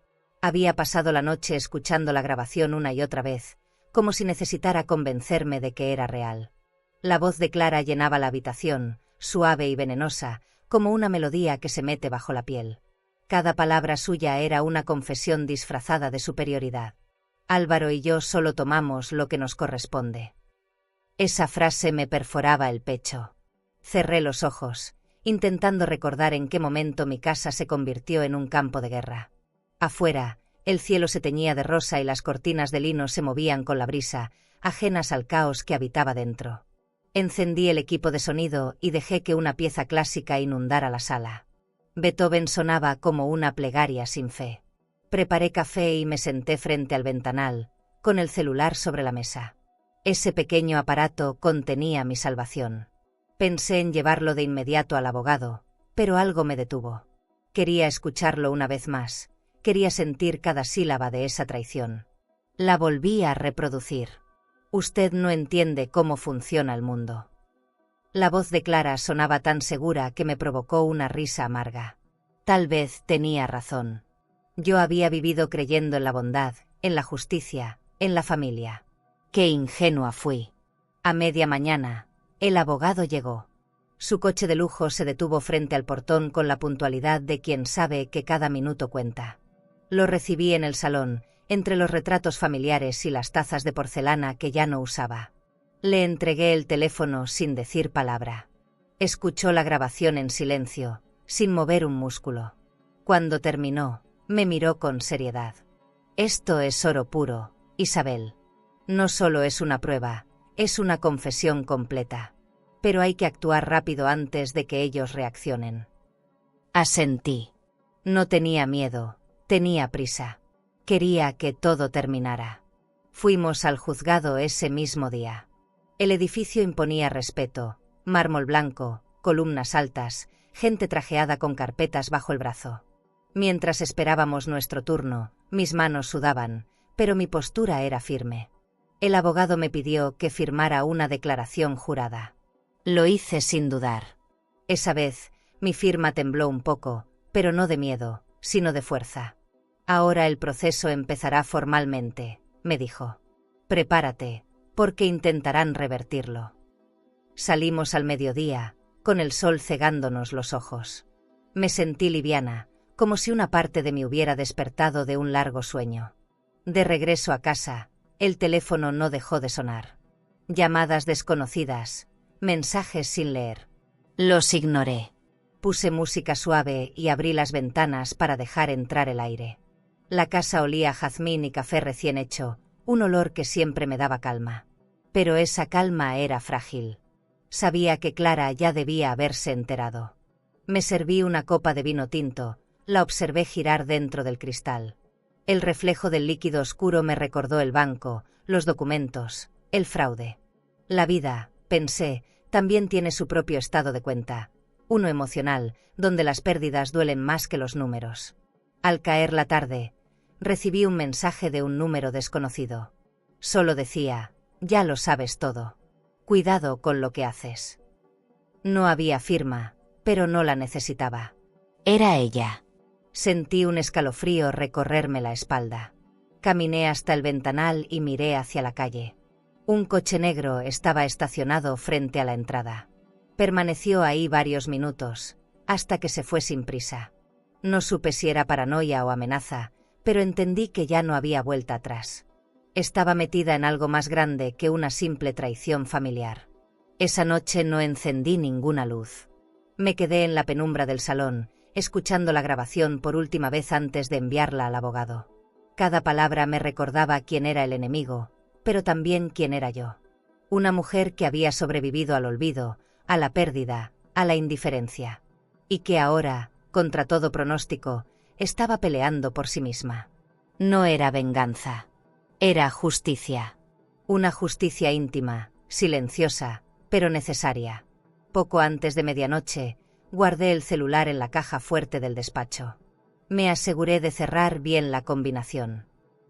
Había pasado la noche escuchando la grabación una y otra vez, como si necesitara convencerme de que era real. La voz de Clara llenaba la habitación, suave y venenosa, como una melodía que se mete bajo la piel. Cada palabra suya era una confesión disfrazada de superioridad. Álvaro y yo solo tomamos lo que nos corresponde. Esa frase me perforaba el pecho. Cerré los ojos, intentando recordar en qué momento mi casa se convirtió en un campo de guerra. Afuera, El cielo se teñía de rosa y las cortinas de lino se movían con la brisa, ajenas al caos que habitaba dentro. Encendí el equipo de sonido y dejé que una pieza clásica inundara la sala. Beethoven sonaba como una plegaria sin fe. Preparé café y me senté frente al ventanal, con el celular sobre la mesa. Ese pequeño aparato contenía mi salvación. Pensé en llevarlo de inmediato al abogado, pero algo me detuvo. Quería escucharlo una vez más, quería sentir cada sílaba de esa traición. La volví a reproducir. Usted no entiende cómo funciona el mundo. La voz de Clara sonaba tan segura que me provocó una risa amarga. Tal vez tenía razón. Yo había vivido creyendo en la bondad, en la justicia, en la familia. ¡Qué ingenua fui! A media mañana, el abogado llegó. Su coche de lujo se detuvo frente al portón con la puntualidad de quien sabe que cada minuto cuenta. Lo recibí en el salón, entre los retratos familiares y las tazas de porcelana que ya no usaba. Le entregué el teléfono sin decir palabra. Escuchó la grabación en silencio, sin mover un músculo. Cuando terminó, me miró con seriedad. Esto es oro puro, Isabel. No solo es una prueba, es una confesión completa. Pero hay que actuar rápido antes de que ellos reaccionen. Asentí. No tenía miedo, tenía prisa. Quería que todo terminara. Fuimos al juzgado ese mismo día. El edificio imponía respeto, mármol blanco, columnas altas, gente trajeada con carpetas bajo el brazo. Mientras esperábamos nuestro turno, mis manos sudaban, pero mi postura era firme. El abogado me pidió que firmara una declaración jurada. Lo hice sin dudar. Esa vez, mi firma tembló un poco, pero no de miedo, sino de fuerza. Ahora el proceso empezará formalmente, me dijo. Prepárate, porque intentarán revertirlo. Salimos al mediodía, con el sol cegándonos los ojos. Me sentí liviana, como si una parte de mí hubiera despertado de un largo sueño. De regreso a casa, el teléfono no dejó de sonar. Llamadas desconocidas, mensajes sin leer. Los ignoré. Puse música suave y abrí las ventanas para dejar entrar el aire. La casa olía a jazmín y café recién hecho, un olor que siempre me daba calma. Pero esa calma era frágil. Sabía que Clara ya debía haberse enterado. Me serví una copa de vino tinto, la observé girar dentro del cristal. El reflejo del líquido oscuro me recordó el banco, los documentos, el fraude. La vida, pensé, también tiene su propio estado de cuenta, uno emocional, donde las pérdidas duelen más que los números. Al caer la tarde, recibí un mensaje de un número desconocido. Solo decía, ya lo sabes todo. Cuidado con lo que haces. No había firma, pero no la necesitaba. Era ella. Sentí un escalofrío recorrerme la espalda. Caminé hasta el ventanal y miré hacia la calle. Un coche negro estaba estacionado frente a la entrada. Permaneció ahí varios minutos, hasta que se fue sin prisa. No supe si era paranoia o amenaza, pero entendí que ya no había vuelta atrás. Estaba metida en algo más grande que una simple traición familiar. Esa noche no encendí ninguna luz. Me quedé en la penumbra del salón, escuchando la grabación por última vez antes de enviarla al abogado. Cada palabra me recordaba quién era el enemigo, pero también quién era yo. Una mujer que había sobrevivido al olvido, a la pérdida, a la indiferencia. Y que ahora, contra todo pronóstico, estaba peleando por sí misma. No era venganza. Era justicia. Una justicia íntima, silenciosa, pero necesaria. Poco antes de medianoche, guardé el celular en la caja fuerte del despacho. Me aseguré de cerrar bien la combinación.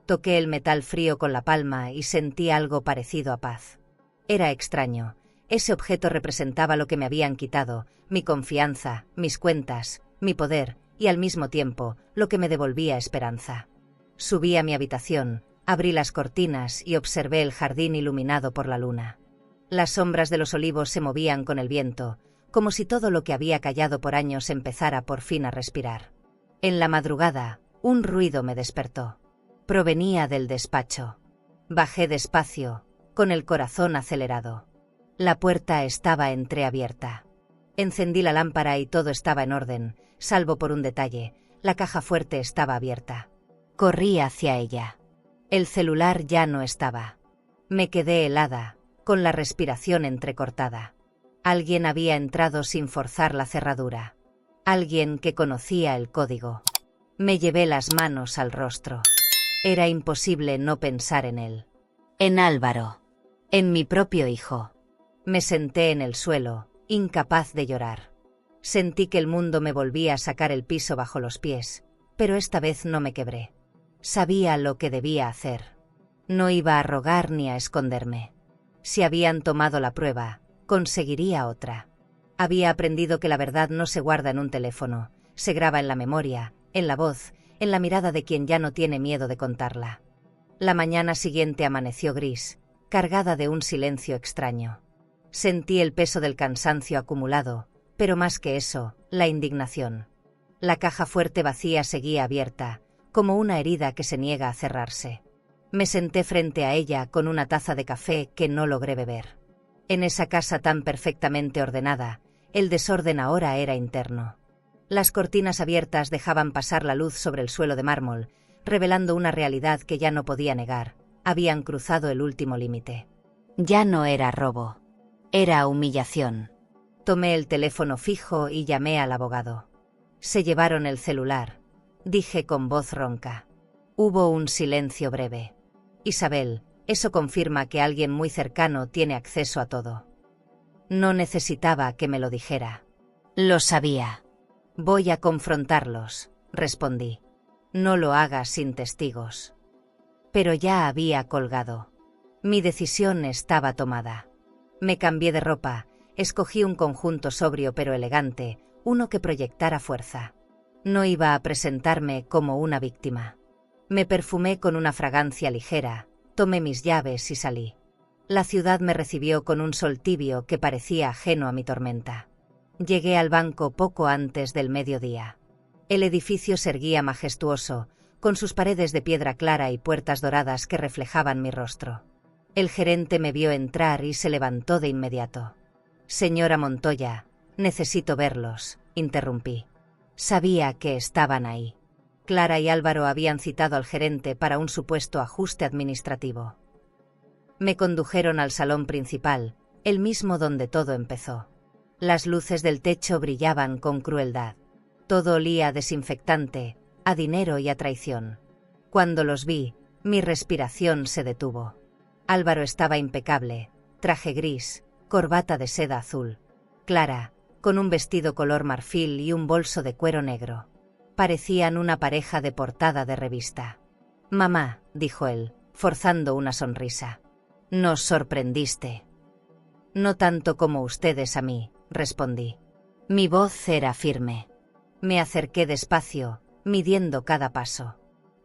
Toqué el metal frío con la palma y sentí algo parecido a paz. Era extraño. Ese objeto representaba lo que me habían quitado, mi confianza, mis cuentas, mi poder, y al mismo tiempo, lo que me devolvía esperanza. Subí a mi habitación, abrí las cortinas y observé el jardín iluminado por la luna. Las sombras de los olivos se movían con el viento, como si todo lo que había callado por años empezara por fin a respirar. En la madrugada, un ruido me despertó. Provenía del despacho. Bajé despacio, con el corazón acelerado. La puerta estaba entreabierta. Encendí la lámpara y todo estaba en orden, salvo por un detalle: la caja fuerte estaba abierta. Corrí hacia ella. El celular ya no estaba. Me quedé helada, con la respiración entrecortada. Alguien había entrado sin forzar la cerradura. Alguien que conocía el código. Me llevé las manos al rostro. Era imposible no pensar en él. En Álvaro. En mi propio hijo. Me senté en el suelo, incapaz de llorar. Sentí que el mundo me volvía a sacar el piso bajo los pies, pero esta vez no me quebré. Sabía lo que debía hacer. No iba a rogar ni a esconderme. Si habían tomado la prueba, conseguiría otra. Había aprendido que la verdad no se guarda en un teléfono, se graba en la memoria, en la voz, en la mirada de quien ya no tiene miedo de contarla. La mañana siguiente amaneció gris, cargada de un silencio extraño. Sentí el peso del cansancio acumulado, pero más que eso, la indignación. La caja fuerte vacía seguía abierta, como una herida que se niega a cerrarse. Me senté frente a ella con una taza de café que no logré beber. En esa casa tan perfectamente ordenada, el desorden ahora era interno. Las cortinas abiertas dejaban pasar la luz sobre el suelo de mármol, revelando una realidad que ya no podía negar. Habían cruzado el último límite. Ya no era robo. Era humillación. Tomé el teléfono fijo y llamé al abogado. Se llevaron el celular, dije con voz ronca. Hubo un silencio breve. Isabel, eso confirma que alguien muy cercano tiene acceso a todo. No necesitaba que me lo dijera. Lo sabía. Voy a confrontarlos, respondí. No lo hagas sin testigos. Pero ya había colgado. Mi decisión estaba tomada. Me cambié de ropa, escogí un conjunto sobrio pero elegante, uno que proyectara fuerza. No iba a presentarme como una víctima. Me perfumé con una fragancia ligera, tomé mis llaves y salí. La ciudad me recibió con un sol tibio que parecía ajeno a mi tormenta. Llegué al banco poco antes del mediodía. El edificio se erguía majestuoso, con sus paredes de piedra clara y puertas doradas que reflejaban mi rostro. El gerente me vio entrar y se levantó de inmediato. Señora Montoya, necesito verlos, interrumpí. Sabía que estaban ahí. Clara y Álvaro habían citado al gerente para un supuesto ajuste administrativo. Me condujeron al salón principal, el mismo donde todo empezó. Las luces del techo brillaban con crueldad. Todo olía a desinfectante, a dinero y a traición. Cuando los vi, mi respiración se detuvo. Álvaro estaba impecable, traje gris, corbata de seda azul. Clara, con un vestido color marfil y un bolso de cuero negro. Parecían una pareja de portada de revista. Mamá, dijo él, forzando una sonrisa. Nos sorprendiste. No tanto como ustedes a mí, respondí. Mi voz era firme. Me acerqué despacio, midiendo cada paso.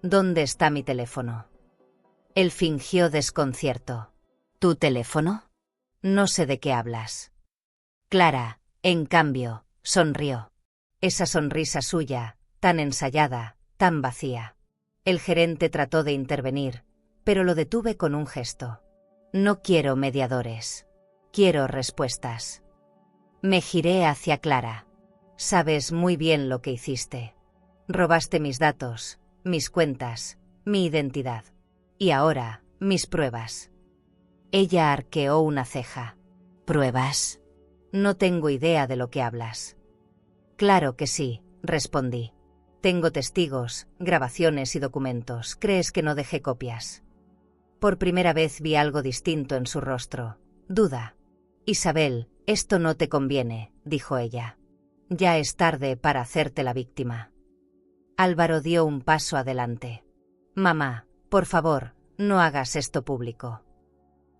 ¿Dónde está mi teléfono? Él fingió desconcierto. ¿Tu teléfono? No sé de qué hablas. Clara, en cambio, sonrió. Esa sonrisa suya, tan ensayada, tan vacía. El gerente trató de intervenir, pero lo detuve con un gesto. No quiero mediadores. Quiero respuestas. Me giré hacia Clara. Sabes muy bien lo que hiciste. Robaste mis datos, mis cuentas, mi identidad. Y ahora, mis pruebas. Ella arqueó una ceja. ¿Pruebas? No tengo idea de lo que hablas. Claro que sí, respondí. Tengo testigos, grabaciones y documentos. ¿Crees que no dejé copias? Por primera vez vi algo distinto en su rostro. Duda. Isabel, esto no te conviene, dijo ella. Ya es tarde para hacerte la víctima. Álvaro dio un paso adelante. Mamá, por favor, no hagas esto público.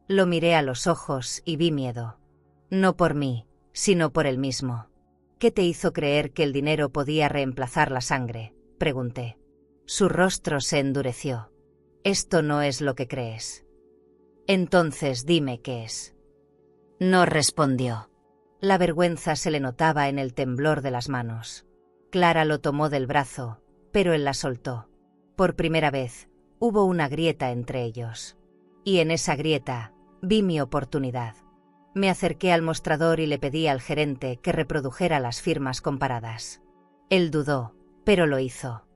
Lo miré a los ojos y vi miedo. No por mí, sino por él mismo. ¿Qué te hizo creer que el dinero podía reemplazar la sangre?, pregunté. Su rostro se endureció. Esto no es lo que crees. Entonces dime qué es. No respondió. La vergüenza se le notaba en el temblor de las manos. Clara lo tomó del brazo, pero él la soltó. Por primera vez, hubo una grieta entre ellos. Y en esa grieta, vi mi oportunidad. Me acerqué al mostrador y le pedí al gerente que reprodujera las firmas comparadas. Él dudó, pero lo hizo.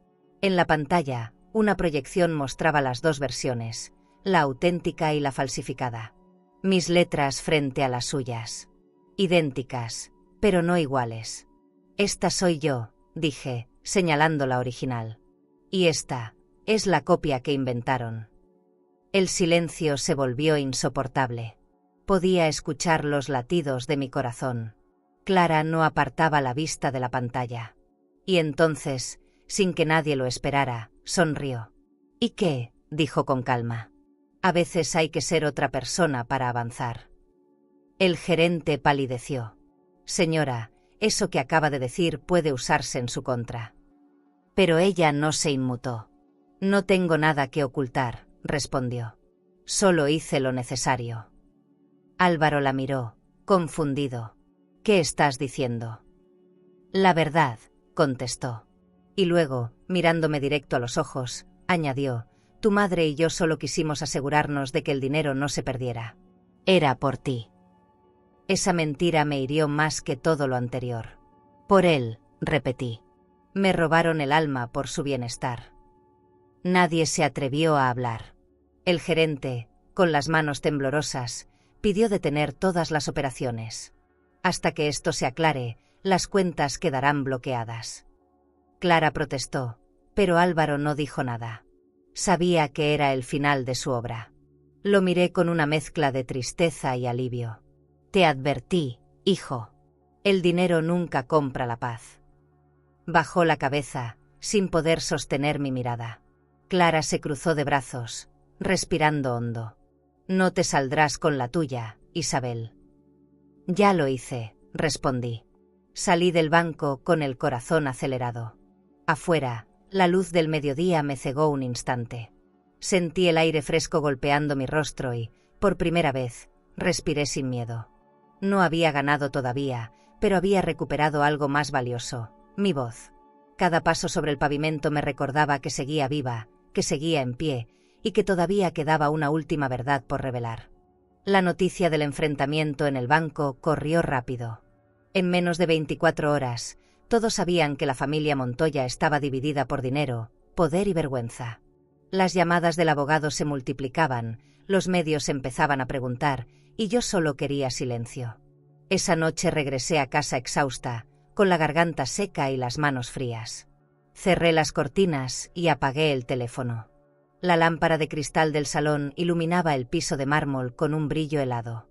En la pantalla, Una proyección mostraba las dos versiones, la auténtica y la falsificada. Mis letras frente a las suyas. Idénticas, pero no iguales. Esta soy yo, dije, señalando la original. Y esta es la copia que inventaron. El silencio se volvió insoportable. Podía escuchar los latidos de mi corazón. Clara no apartaba la vista de la pantalla. Y entonces, sin que nadie lo esperara, sonrió. ¿Y qué?, dijo con calma. A veces hay que ser otra persona para avanzar. El gerente palideció. Señora, eso que acaba de decir puede usarse en su contra. Pero ella no se inmutó. No tengo nada que ocultar, respondió. Solo hice lo necesario. Álvaro la miró, confundido. ¿Qué estás diciendo? La verdad, contestó. Y luego, mirándome directo a los ojos, añadió, tu madre y yo solo quisimos asegurarnos de que el dinero no se perdiera. Era por ti. Esa mentira me hirió más que todo lo anterior. Por él, repetí. Me robaron el alma por su bienestar. Nadie se atrevió a hablar. El gerente, con las manos temblorosas, pidió detener todas las operaciones. Hasta que esto se aclare, las cuentas quedarán bloqueadas. Clara protestó, pero Álvaro no dijo nada. Sabía que era el final de su obra. Lo miré con una mezcla de tristeza y alivio. Te advertí, hijo. El dinero nunca compra la paz. Bajó la cabeza, sin poder sostener mi mirada. Clara se cruzó de brazos, respirando hondo. No te saldrás con la tuya, Isabel. Ya lo hice, respondí. Salí del banco con el corazón acelerado. Afuera, la luz del mediodía me cegó un instante. Sentí el aire fresco golpeando mi rostro y, por primera vez, respiré sin miedo. No había ganado todavía, pero había recuperado algo más valioso, mi voz. Cada paso sobre el pavimento me recordaba que seguía viva, que seguía en pie, y que todavía quedaba una última verdad por revelar. La noticia del enfrentamiento en el banco corrió rápido. En menos de 24 horas, todos sabían que la familia Montoya estaba dividida por dinero, poder y vergüenza. Las llamadas del abogado se multiplicaban, los medios empezaban a preguntar, y yo solo quería silencio. Esa noche regresé a casa exhausta, con la garganta seca y las manos frías. Cerré las cortinas y apagué el teléfono. La lámpara de cristal del salón iluminaba el piso de mármol con un brillo helado.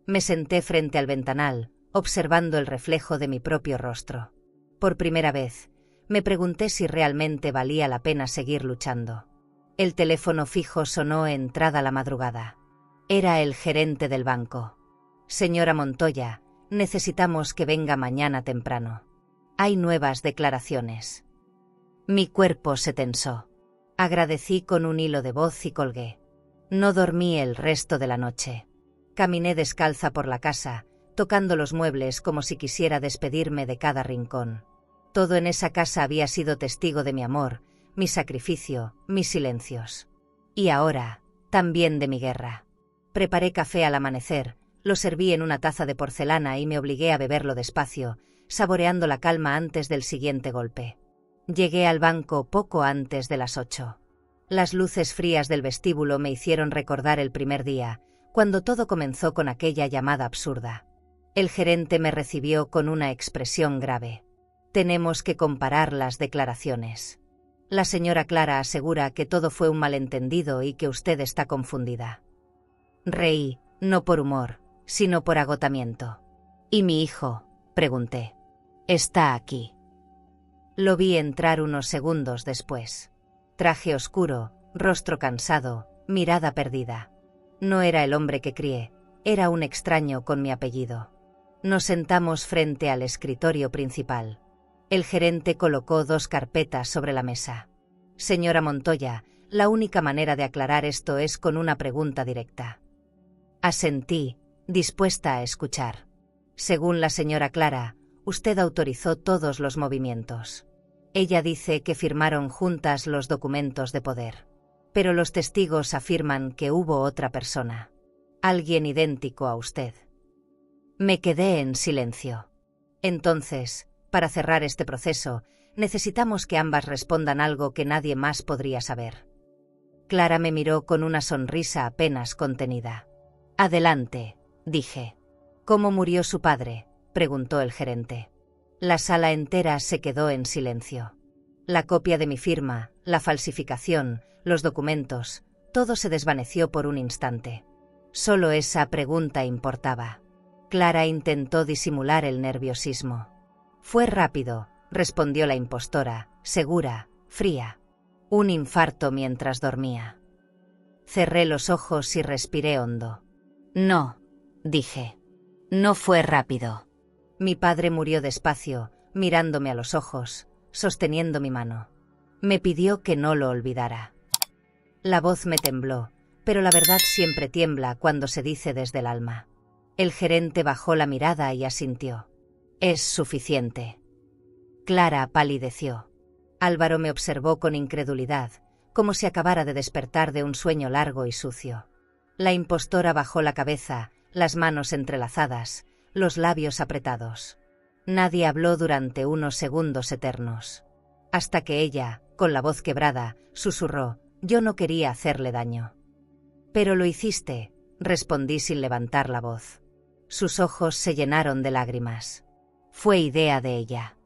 Me senté frente al ventanal, observando el reflejo de mi propio rostro. Por primera vez, me pregunté si realmente valía la pena seguir luchando. El teléfono fijo sonó entrada la madrugada. Era el gerente del banco. Señora Montoya, necesitamos que venga mañana temprano. Hay nuevas declaraciones. Mi cuerpo se tensó. Agradecí con un hilo de voz y colgué. No dormí el resto de la noche. Caminé descalza por la casa, tocando los muebles como si quisiera despedirme de cada rincón. Todo en esa casa había sido testigo de mi amor, mi sacrificio, mis silencios. Y ahora, también de mi guerra. Preparé café al amanecer, lo serví en una taza de porcelana y me obligué a beberlo despacio, saboreando la calma antes del siguiente golpe. Llegué al banco poco antes de las 8. Las luces frías del vestíbulo me hicieron recordar el primer día, cuando todo comenzó con aquella llamada absurda. El gerente me recibió con una expresión grave. Tenemos que comparar las declaraciones. La señora Clara asegura que todo fue un malentendido y que usted está confundida. Reí, no por humor, sino por agotamiento. ¿Y mi hijo?, pregunté. Está aquí. Lo vi entrar unos segundos después. Traje oscuro, rostro cansado, mirada perdida. No era el hombre que crié, era un extraño con mi apellido. Nos sentamos frente al escritorio principal. El gerente colocó 2 carpetas sobre la mesa. Señora Montoya, la única manera de aclarar esto es con una pregunta directa. Asentí, dispuesta a escuchar. Según la señora Clara, usted autorizó todos los movimientos. Ella dice que firmaron juntas los documentos de poder. Pero los testigos afirman que hubo otra persona. Alguien idéntico a usted. Me quedé en silencio. Entonces, para cerrar este proceso, necesitamos que ambas respondan algo que nadie más podría saber. Clara me miró con una sonrisa apenas contenida. Adelante, dije. ¿Cómo murió su padre?, preguntó el gerente. La sala entera se quedó en silencio. La copia de mi firma, la falsificación, los documentos, todo se desvaneció por un instante. Solo esa pregunta importaba. Clara intentó disimular el nerviosismo. Fue rápido, respondió la impostora, segura, fría. Un infarto mientras dormía. Cerré los ojos y respiré hondo. No, dije. No fue rápido. Mi padre murió despacio, mirándome a los ojos, sosteniendo mi mano. Me pidió que no lo olvidara. La voz me tembló, pero la verdad siempre tiembla cuando se dice desde el alma. El gerente bajó la mirada y asintió. Es suficiente. Clara palideció. Álvaro me observó con incredulidad, como si acabara de despertar de un sueño largo y sucio. La impostora bajó la cabeza, las manos entrelazadas, los labios apretados. Nadie habló durante unos segundos eternos. Hasta que ella, con la voz quebrada, susurró: yo no quería hacerle daño. Pero lo hiciste, respondí sin levantar la voz. Sus ojos se llenaron de lágrimas. Fue idea de ella.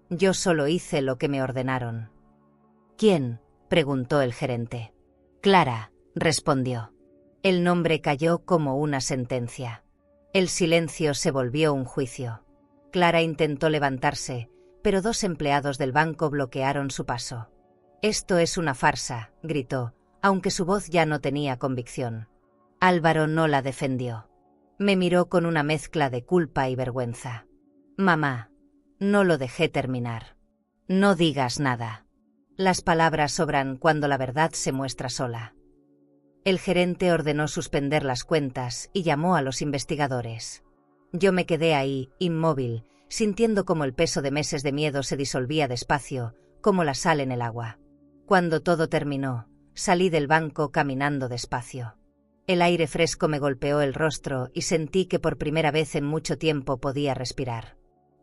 Yo solo hice lo que me ordenaron. ¿Quién?, preguntó el gerente. Clara, respondió. El nombre cayó como una sentencia. El silencio se volvió un juicio. Clara intentó levantarse, pero dos empleados del banco bloquearon su paso. Esto es una farsa, gritó, aunque su voz ya no tenía convicción. Álvaro no la defendió. Me miró con una mezcla de culpa y vergüenza. Mamá, no lo dejé terminar. No digas nada. Las palabras sobran cuando la verdad se muestra sola. El gerente ordenó suspender las cuentas y llamó a los investigadores. Yo me quedé ahí, inmóvil, sintiendo como el peso de meses de miedo se disolvía despacio, como la sal en el agua. Cuando todo terminó, salí del banco caminando despacio. El aire fresco me golpeó el rostro y sentí que por primera vez en mucho tiempo podía respirar.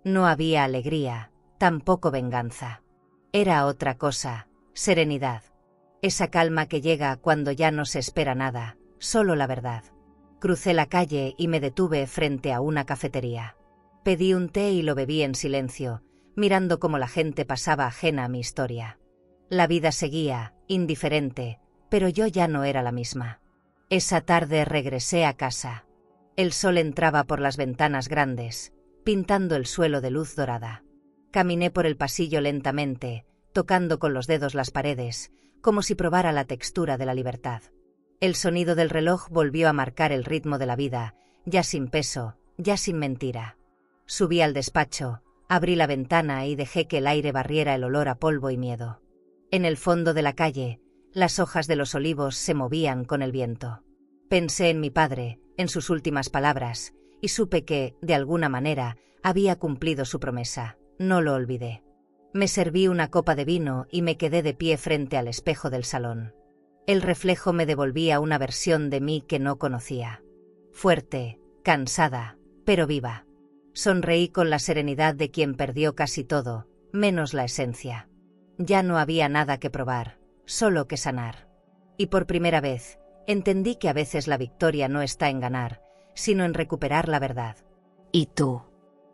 No había alegría, tampoco venganza. Era otra cosa, serenidad. Esa calma que llega cuando ya no se espera nada, solo la verdad. Crucé la calle y me detuve frente a una cafetería. Pedí un té y lo bebí en silencio, mirando cómo la gente pasaba ajena a mi historia. La vida seguía, indiferente, pero yo ya no era la misma. Esa tarde regresé a casa. El sol entraba por las ventanas grandes, pintando el suelo de luz dorada. Caminé por el pasillo lentamente, tocando con los dedos las paredes, como si probara la textura de la libertad. El sonido del reloj volvió a marcar el ritmo de la vida, ya sin peso, ya sin mentira. Subí al despacho, abrí la ventana y dejé que el aire barriera el olor a polvo y miedo. En el fondo de la calle, las hojas de los olivos se movían con el viento. Pensé en mi padre, en sus últimas palabras, y supe que, de alguna manera, había cumplido su promesa. No lo olvidé. Me serví una copa de vino y me quedé de pie frente al espejo del salón. El reflejo me devolvía una versión de mí que no conocía. Fuerte, cansada, pero viva. Sonreí con la serenidad de quien perdió casi todo, menos la esencia. Ya no había nada que probar, solo que sanar. Y por primera vez, entendí que a veces la victoria no está en ganar, sino en recuperar la verdad. ¿Y tú?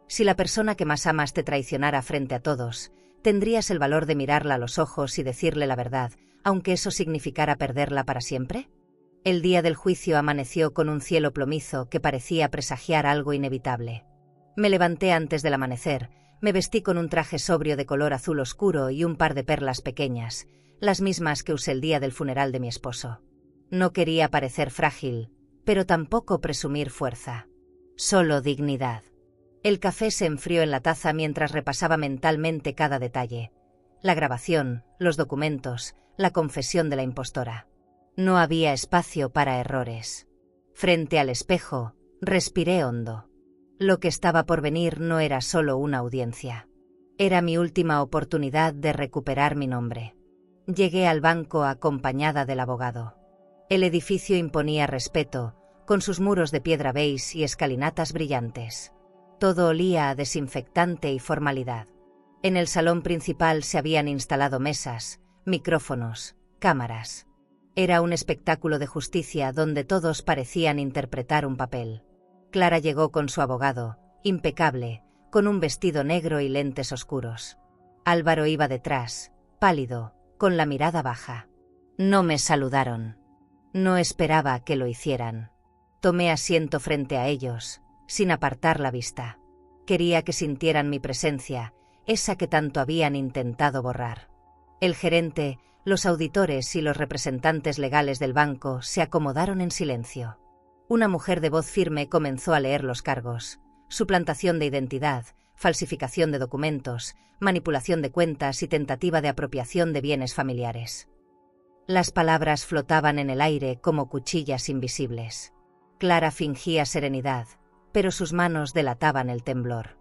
Si la persona que más amas te traicionara frente a todos, ¿tendrías el valor de mirarla a los ojos y decirle la verdad, aunque eso significara perderla para siempre? El día del juicio amaneció con un cielo plomizo que parecía presagiar algo inevitable. Me levanté antes del amanecer, me vestí con un traje sobrio de color azul oscuro y un par de perlas pequeñas, las mismas que usé el día del funeral de mi esposo. No quería parecer frágil, pero tampoco presumir fuerza. Solo dignidad. El café se enfrió en la taza mientras repasaba mentalmente cada detalle. La grabación, los documentos, la confesión de la impostora. No había espacio para errores. Frente al espejo, respiré hondo. Lo que estaba por venir no era solo una audiencia. Era mi última oportunidad de recuperar mi nombre. Llegué al banco acompañada del abogado. El edificio imponía respeto, con sus muros de piedra beige y escalinatas brillantes. Todo olía a desinfectante y formalidad. En el salón principal se habían instalado mesas, micrófonos, cámaras. Era un espectáculo de justicia donde todos parecían interpretar un papel. Clara llegó con su abogado, impecable, con un vestido negro y lentes oscuros. Álvaro iba detrás, pálido, con la mirada baja. No me saludaron. No esperaba que lo hicieran. Tomé asiento frente a ellos, sin apartar la vista. Quería que sintieran mi presencia, esa que tanto habían intentado borrar. El gerente, los auditores y los representantes legales del banco se acomodaron en silencio. Una mujer de voz firme comenzó a leer los cargos: suplantación de identidad, falsificación de documentos, manipulación de cuentas y tentativa de apropiación de bienes familiares. Las palabras flotaban en el aire como cuchillas invisibles. Clara fingía serenidad, pero sus manos delataban el temblor.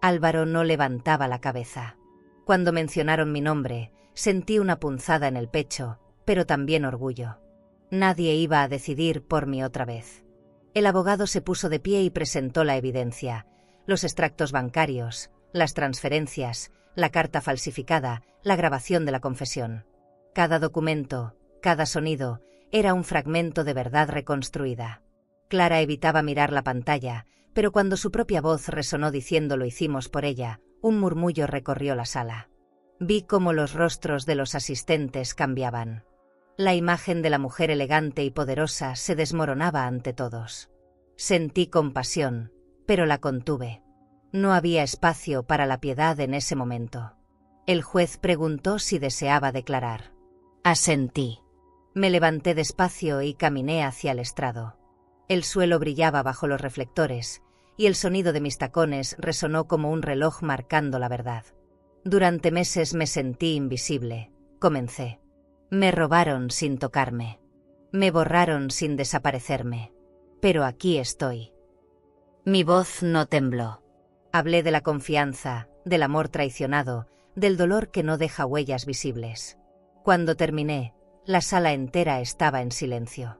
Álvaro no levantaba la cabeza. Cuando mencionaron mi nombre, sentí una punzada en el pecho, pero también orgullo. Nadie iba a decidir por mí otra vez. El abogado se puso de pie y presentó la evidencia: los extractos bancarios, las transferencias, la carta falsificada, la grabación de la confesión. Cada documento, cada sonido, era un fragmento de verdad reconstruida. Clara evitaba mirar la pantalla, pero cuando su propia voz resonó diciendo "lo hicimos por ella", un murmullo recorrió la sala. Vi cómo los rostros de los asistentes cambiaban. La imagen de la mujer elegante y poderosa se desmoronaba ante todos. Sentí compasión, pero la contuve. No había espacio para la piedad en ese momento. El juez preguntó si deseaba declarar. Asentí. Me levanté despacio y caminé hacia el estrado. El suelo brillaba bajo los reflectores, y el sonido de mis tacones resonó como un reloj marcando la verdad. Durante meses me sentí invisible, comencé. Me robaron sin tocarme. Me borraron sin desaparecerme. Pero aquí estoy. Mi voz no tembló. Hablé de la confianza, del amor traicionado, del dolor que no deja huellas visibles. Cuando terminé, la sala entera estaba en silencio.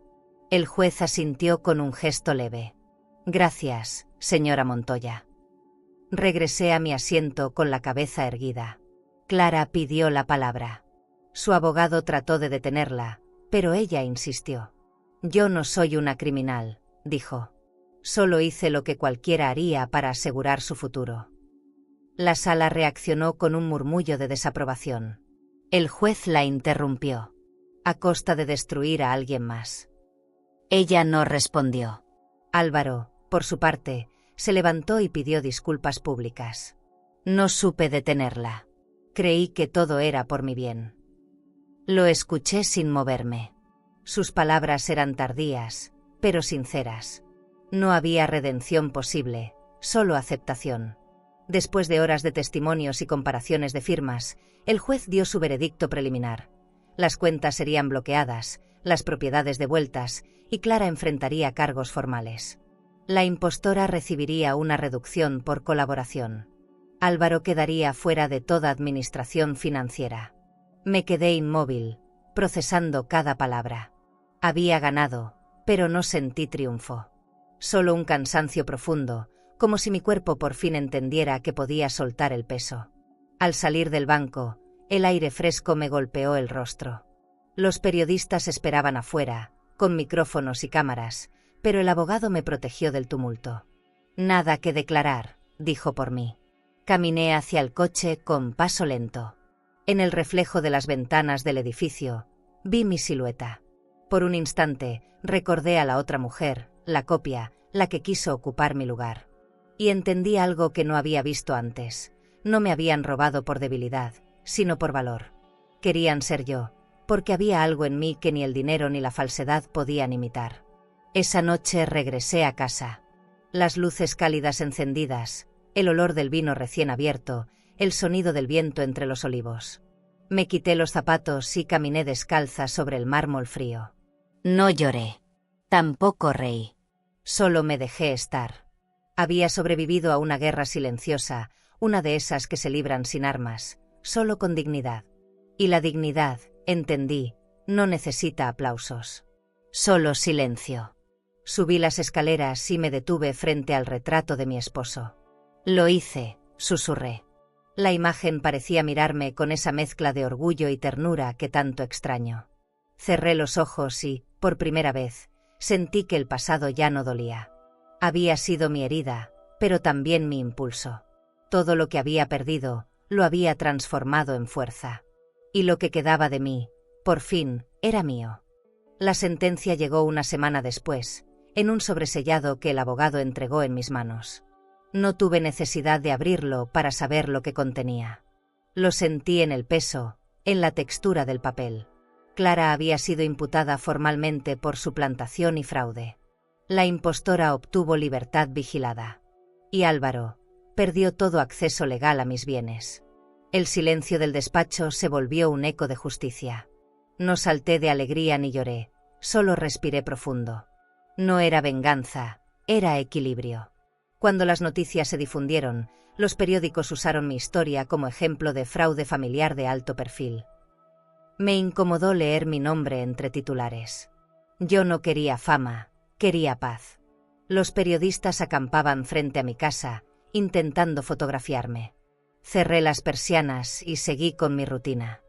El juez asintió con un gesto leve. Gracias, señora Montoya. Regresé a mi asiento con la cabeza erguida. Clara pidió la palabra. Su abogado trató de detenerla, pero ella insistió. Yo no soy una criminal, dijo. Solo hice lo que cualquiera haría para asegurar su futuro. La sala reaccionó con un murmullo de desaprobación. El juez la interrumpió. A costa de destruir a alguien más. Ella no respondió. Álvaro, por su parte, se levantó y pidió disculpas públicas. No supe detenerla. Creí que todo era por mi bien. Lo escuché sin moverme. Sus palabras eran tardías, pero sinceras. No había redención posible, solo aceptación. Después de horas de testimonios y comparaciones de firmas, el juez dio su veredicto preliminar. Las cuentas serían bloqueadas, las propiedades devueltas, y Clara enfrentaría cargos formales. La impostora recibiría una reducción por colaboración. Álvaro quedaría fuera de toda administración financiera. Me quedé inmóvil, procesando cada palabra. Había ganado, pero no sentí triunfo. Solo un cansancio profundo, como si mi cuerpo por fin entendiera que podía soltar el peso. Al salir del banco, el aire fresco me golpeó el rostro. Los periodistas esperaban afuera, con micrófonos y cámaras, pero el abogado me protegió del tumulto. Nada que declarar, dijo por mí. Caminé hacia el coche con paso lento. En el reflejo de las ventanas del edificio, vi mi silueta. Por un instante, recordé a la otra mujer, la copia, la que quiso ocupar mi lugar. Y entendí algo que no había visto antes. No me habían robado por debilidad, sino por valor. Querían ser yo, porque había algo en mí que ni el dinero ni la falsedad podían imitar. Esa noche regresé a casa. Las luces cálidas encendidas, el olor del vino recién abierto, el sonido del viento entre los olivos. Me quité los zapatos y caminé descalza sobre el mármol frío. No lloré. Tampoco reí. Solo me dejé estar. Había sobrevivido a una guerra silenciosa, una de esas que se libran sin armas, solo con dignidad. Y la dignidad, entendí, no necesita aplausos. Solo silencio. Subí las escaleras y me detuve frente al retrato de mi esposo. Lo hice, susurré. La imagen parecía mirarme con esa mezcla de orgullo y ternura que tanto extraño. Cerré los ojos y, por primera vez, sentí que el pasado ya no dolía. Había sido mi herida, pero también mi impulso. Todo lo que había perdido, lo había transformado en fuerza. Y lo que quedaba de mí, por fin, era mío. La sentencia llegó una semana después, en un sobresellado que el abogado entregó en mis manos. No tuve necesidad de abrirlo para saber lo que contenía. Lo sentí en el peso, en la textura del papel. Clara había sido imputada formalmente por suplantación y fraude. La impostora obtuvo libertad vigilada. Y Álvaro perdió todo acceso legal a mis bienes. El silencio del despacho se volvió un eco de justicia. No salté de alegría ni lloré, solo respiré profundo. No era venganza, era equilibrio. Cuando las noticias se difundieron, los periódicos usaron mi historia como ejemplo de fraude familiar de alto perfil. Me incomodó leer mi nombre entre titulares. Yo no quería fama, quería paz. Los periodistas acampaban frente a mi casa, intentando fotografiarme. Cerré las persianas y seguí con mi rutina.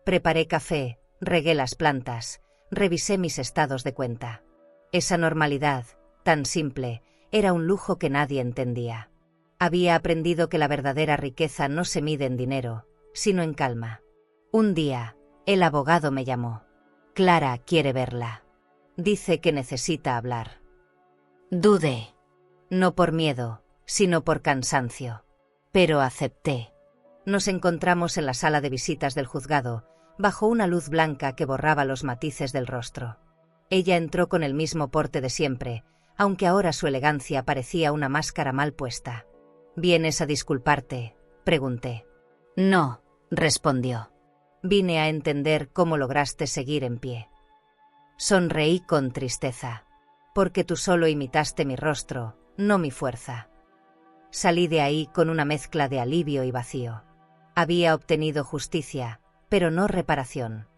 Preparé café, regué las plantas, revisé mis estados de cuenta. Esa normalidad, tan simple, era un lujo que nadie entendía. Había aprendido que la verdadera riqueza no se mide en dinero, sino en calma. Un día, el abogado me llamó. Clara quiere verla. Dice que necesita hablar. Dudé. No por miedo, sino por cansancio. Pero acepté. Nos encontramos en la sala de visitas del juzgado, bajo una luz blanca que borraba los matices del rostro. Ella entró con el mismo porte de siempre, aunque ahora su elegancia parecía una máscara mal puesta. ¿Vienes a disculparte?, pregunté. No, respondió. Vine a entender cómo lograste seguir en pie. Sonreí con tristeza, porque tú solo imitaste mi rostro, no mi fuerza. Salí de ahí con una mezcla de alivio y vacío. Había obtenido justicia, pero no reparación.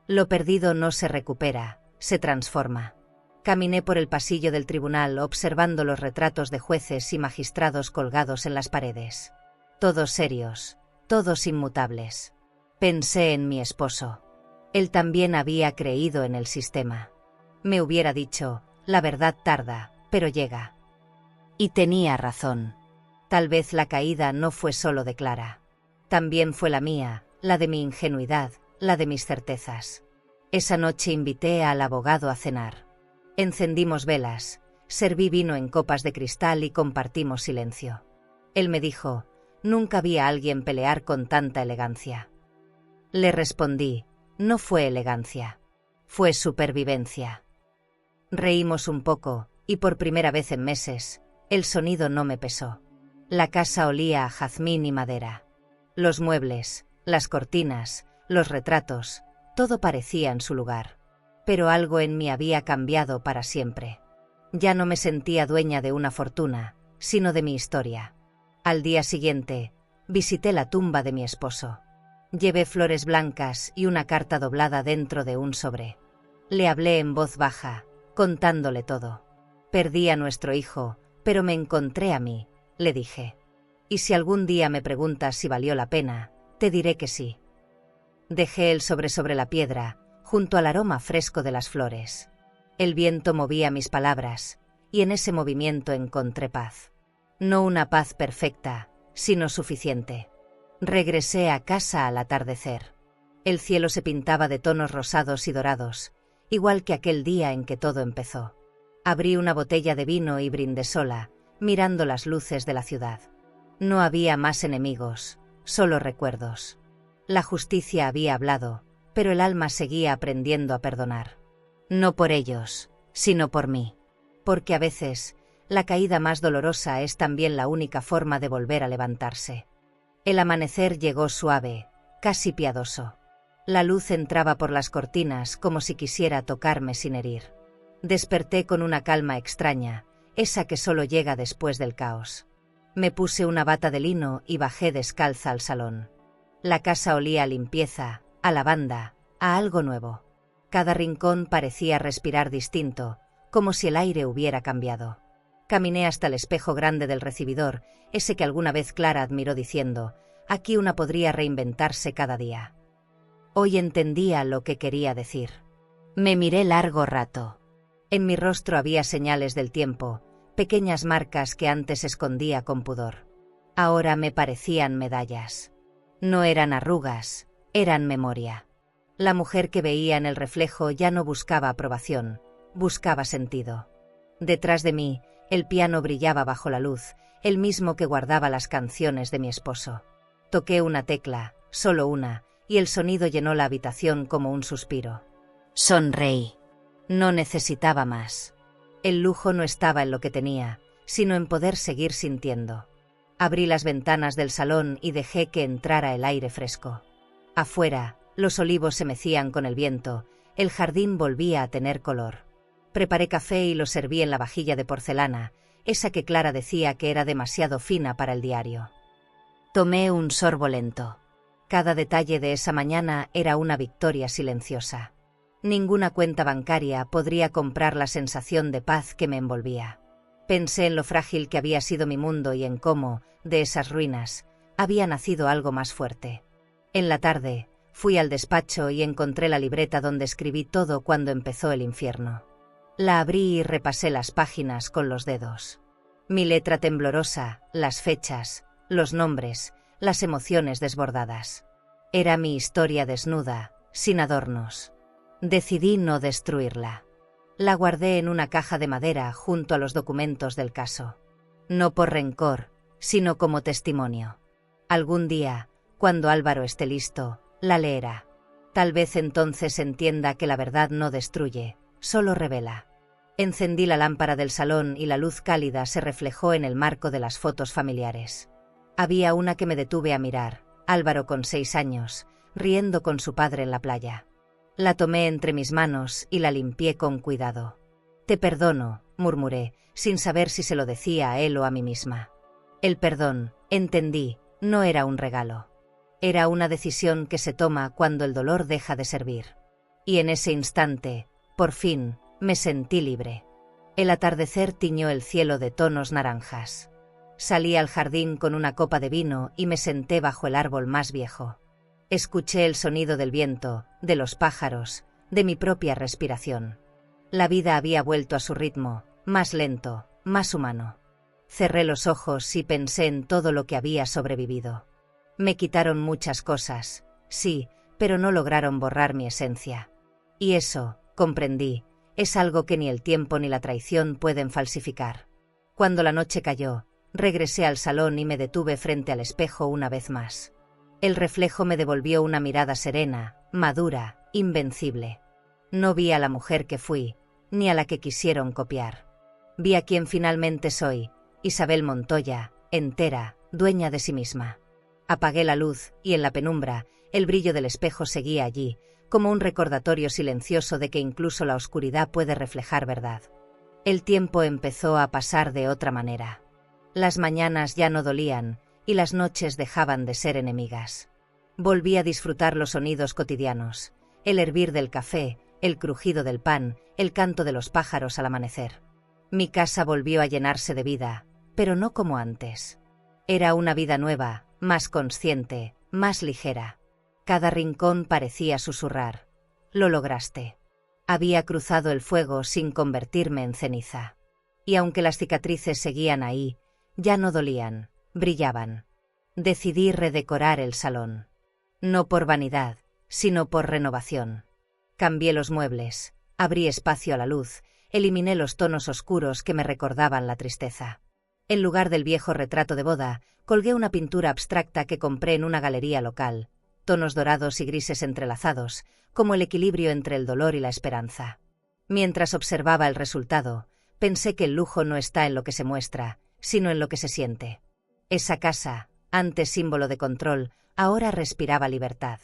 Lo perdido no se recupera, se transforma. Caminé por el pasillo del tribunal observando los retratos de jueces y magistrados colgados en las paredes. Todos serios, todos inmutables. Pensé en mi esposo. Él también había creído en el sistema. Me hubiera dicho, la verdad tarda, pero llega. Y tenía razón. Tal vez la caída no fue solo de Clara. También fue la mía, la de mi ingenuidad, la de mis certezas. Esa noche invité al abogado a cenar. Encendimos velas, serví vino en copas de cristal y compartimos silencio. Él me dijo, nunca vi a alguien pelear con tanta elegancia. Le respondí, no fue elegancia, fue supervivencia. Reímos un poco, y por primera vez en meses, el sonido no me pesó. La casa olía a jazmín y madera. Los muebles, las cortinas, los retratos, todo parecía en su lugar. Pero algo en mí había cambiado para siempre. Ya no me sentía dueña de una fortuna, sino de mi historia. Al día siguiente, visité la tumba de mi esposo. Llevé flores blancas y una carta doblada dentro de un sobre. Le hablé en voz baja, contándole todo. Perdí a nuestro hijo, pero me encontré a mí, le dije. Y si algún día me preguntas si valió la pena, te diré que sí. Dejé el sobre la piedra, junto al aroma fresco de las flores. El viento movía mis palabras, y en ese movimiento encontré paz. No una paz perfecta, sino suficiente. Regresé a casa al atardecer. El cielo se pintaba de tonos rosados y dorados, igual que aquel día en que todo empezó. Abrí una botella de vino y brindé sola, mirando las luces de la ciudad. No había más enemigos, solo recuerdos. La justicia había hablado, pero el alma seguía aprendiendo a perdonar. No por ellos, sino por mí. Porque a veces, la caída más dolorosa es también la única forma de volver a levantarse. El amanecer llegó suave, casi piadoso. La luz entraba por las cortinas como si quisiera tocarme sin herir. Desperté con una calma extraña, esa que solo llega después del caos. Me puse una bata de lino y bajé descalza al salón. La casa olía a limpieza, a lavanda, a algo nuevo. Cada rincón parecía respirar distinto, como si el aire hubiera cambiado. Caminé hasta el espejo grande del recibidor, ese que alguna vez Clara admiró diciendo, Aquí una podría reinventarse cada día. Hoy entendía lo que quería decir. Me miré largo rato. En mi rostro había señales del tiempo, pequeñas marcas que antes escondía con pudor. Ahora me parecían medallas. No eran arrugas, eran memoria. La mujer que veía en el reflejo ya no buscaba aprobación, buscaba sentido. Detrás de mí, el piano brillaba bajo la luz, el mismo que guardaba las canciones de mi esposo. Toqué una tecla, solo una, y el sonido llenó la habitación como un suspiro. Sonreí. No necesitaba más. El lujo no estaba en lo que tenía, sino en poder seguir sintiendo. Abrí las ventanas del salón y dejé que entrara el aire fresco. Afuera, los olivos se mecían con el viento, el jardín volvía a tener color. Preparé café y lo serví en la vajilla de porcelana, esa que Clara decía que era demasiado fina para el diario. Tomé un sorbo lento. Cada detalle de esa mañana era una victoria silenciosa. Ninguna cuenta bancaria podría comprar la sensación de paz que me envolvía. Pensé en lo frágil que había sido mi mundo y en cómo, de esas ruinas, había nacido algo más fuerte. En la tarde, fui al despacho y encontré la libreta donde escribí todo cuando empezó el infierno. La abrí y repasé las páginas con los dedos. Mi letra temblorosa, las fechas, los nombres, las emociones desbordadas. Era mi historia desnuda, sin adornos. Decidí no destruirla. La guardé en una caja de madera junto a los documentos del caso. No por rencor, sino como testimonio. Algún día, cuando Álvaro esté listo, la leerá. Tal vez entonces entienda que la verdad no destruye, solo revela. Encendí la lámpara del salón y la luz cálida se reflejó en el marco de las fotos familiares. Había una que me detuve a mirar, Álvaro con 6 años, riendo con su padre en la playa. La tomé entre mis manos y la limpié con cuidado. «Te perdono», murmuré, sin saber si se lo decía a él o a mí misma. El perdón, entendí, no era un regalo. Era una decisión que se toma cuando el dolor deja de servir. Y en ese instante, por fin, me sentí libre. El atardecer tiñó el cielo de tonos naranjas. Salí al jardín con una copa de vino y me senté bajo el árbol más viejo. Escuché el sonido del viento, de los pájaros, de mi propia respiración. La vida había vuelto a su ritmo, más lento, más humano. Cerré los ojos y pensé en todo lo que había sobrevivido. Me quitaron muchas cosas, sí, pero no lograron borrar mi esencia. Y eso, comprendí, es algo que ni el tiempo ni la traición pueden falsificar. Cuando la noche cayó, regresé al salón y me detuve frente al espejo una vez más. El reflejo me devolvió una mirada serena, madura, invencible. No vi a la mujer que fui, ni a la que quisieron copiar. Vi a quien finalmente soy, Isabel Montoya, entera, dueña de sí misma. Apagué la luz y en la penumbra, el brillo del espejo seguía allí, como un recordatorio silencioso de que incluso la oscuridad puede reflejar verdad. El tiempo empezó a pasar de otra manera. Las mañanas ya no dolían, y las noches dejaban de ser enemigas. Volví a disfrutar los sonidos cotidianos, el hervir del café, el crujido del pan, el canto de los pájaros al amanecer. Mi casa volvió a llenarse de vida, pero no como antes. Era una vida nueva, más consciente, más ligera. Cada rincón parecía susurrar: «Lo lograste». Había cruzado el fuego sin convertirme en ceniza. Y aunque las cicatrices seguían ahí, ya no dolían, brillaban. Decidí redecorar el salón. No por vanidad, sino por renovación. Cambié los muebles, abrí espacio a la luz, eliminé los tonos oscuros que me recordaban la tristeza. En lugar del viejo retrato de boda, colgué una pintura abstracta que compré en una galería local, tonos dorados y grises entrelazados, como el equilibrio entre el dolor y la esperanza. Mientras observaba el resultado, pensé que el lujo no está en lo que se muestra, sino en lo que se siente. Esa casa, antes símbolo de control, ahora respiraba libertad.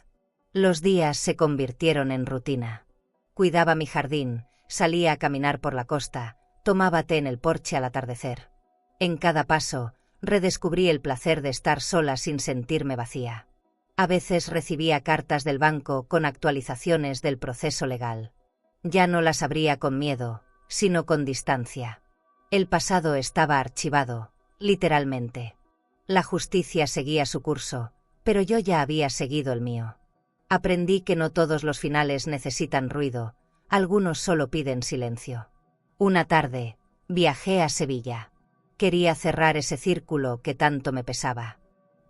Los días se convirtieron en rutina. Cuidaba mi jardín, salía a caminar por la costa, tomaba té en el porche al atardecer. En cada paso, redescubrí el placer de estar sola sin sentirme vacía. A veces recibía cartas del banco con actualizaciones del proceso legal. Ya no las abría con miedo, sino con distancia. El pasado estaba archivado, literalmente. La justicia seguía su curso, pero yo ya había seguido el mío. Aprendí que no todos los finales necesitan ruido, algunos solo piden silencio. Una tarde, viajé a Sevilla. Quería cerrar ese círculo que tanto me pesaba.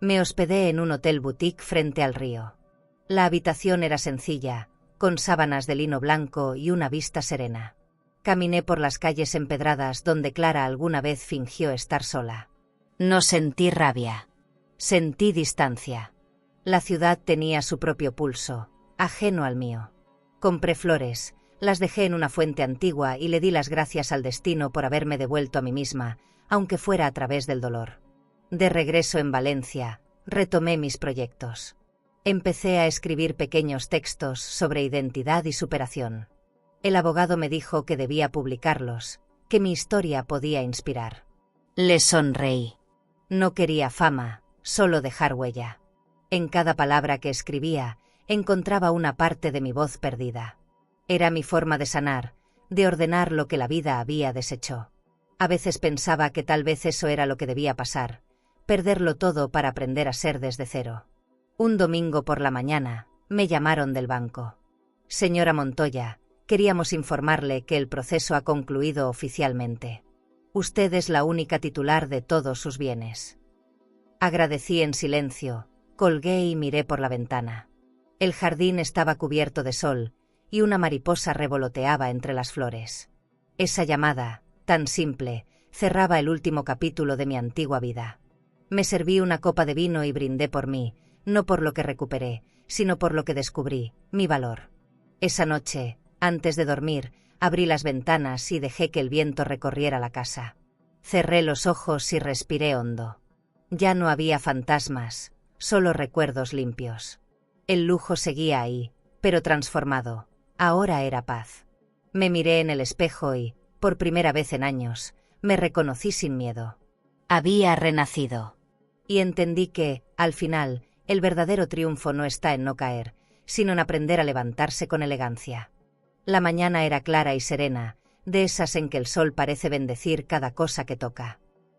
Me hospedé en un hotel boutique frente al río. La habitación era sencilla, con sábanas de lino blanco y una vista serena. Caminé por las calles empedradas donde Clara alguna vez fingió estar sola. No sentí rabia. Sentí distancia. La ciudad tenía su propio pulso, ajeno al mío. Compré flores, las dejé en una fuente antigua y le di las gracias al destino por haberme devuelto a mí misma, aunque fuera a través del dolor. De regreso en Valencia, retomé mis proyectos. Empecé a escribir pequeños textos sobre identidad y superación. El abogado me dijo que debía publicarlos, que mi historia podía inspirar. Le sonreí. No quería fama, solo dejar huella. En cada palabra que escribía, encontraba una parte de mi voz perdida. Era mi forma de sanar, de ordenar lo que la vida había deshecho. A veces pensaba que tal vez eso era lo que debía pasar, perderlo todo para aprender a ser desde cero. Un domingo por la mañana, me llamaron del banco. Señora Montoya, queríamos informarle que el proceso ha concluido oficialmente. Usted es la única titular de todos sus bienes. Agradecí en silencio, colgué y miré por la ventana. El jardín estaba cubierto de sol, y una mariposa revoloteaba entre las flores. Esa llamada, tan simple, cerraba el último capítulo de mi antigua vida. Me serví una copa de vino y brindé por mí, no por lo que recuperé, sino por lo que descubrí, mi valor. Esa noche, antes de dormir, abrí las ventanas y dejé que el viento recorriera la casa. Cerré los ojos y respiré hondo. Ya no había fantasmas, solo recuerdos limpios. El lujo seguía ahí, pero transformado. Ahora era paz. Me miré en el espejo y, por primera vez en años, me reconocí sin miedo. Había renacido. Y entendí que, al final, el verdadero triunfo no está en no caer, sino en aprender a levantarse con elegancia. La mañana era clara y serena, de esas en que el sol parece bendecir cada cosa que toca.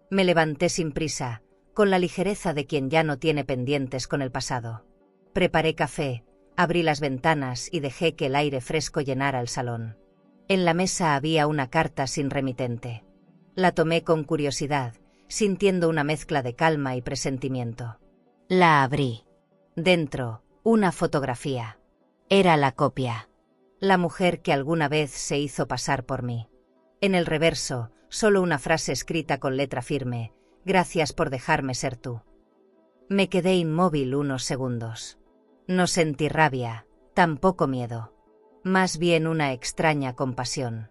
Me levanté sin prisa, con la ligereza de quien ya no tiene pendientes con el pasado. Preparé café, abrí las ventanas y dejé que el aire fresco llenara el salón. En la mesa había una carta sin remitente. La tomé con curiosidad, sintiendo una mezcla de calma y presentimiento. La abrí. Dentro, una fotografía. Era la copia. La mujer que alguna vez se hizo pasar por mí. En el reverso, solo una frase escrita con letra firme: gracias por dejarme ser tú. Me quedé inmóvil unos segundos. No sentí rabia, tampoco miedo. Más bien una extraña compasión.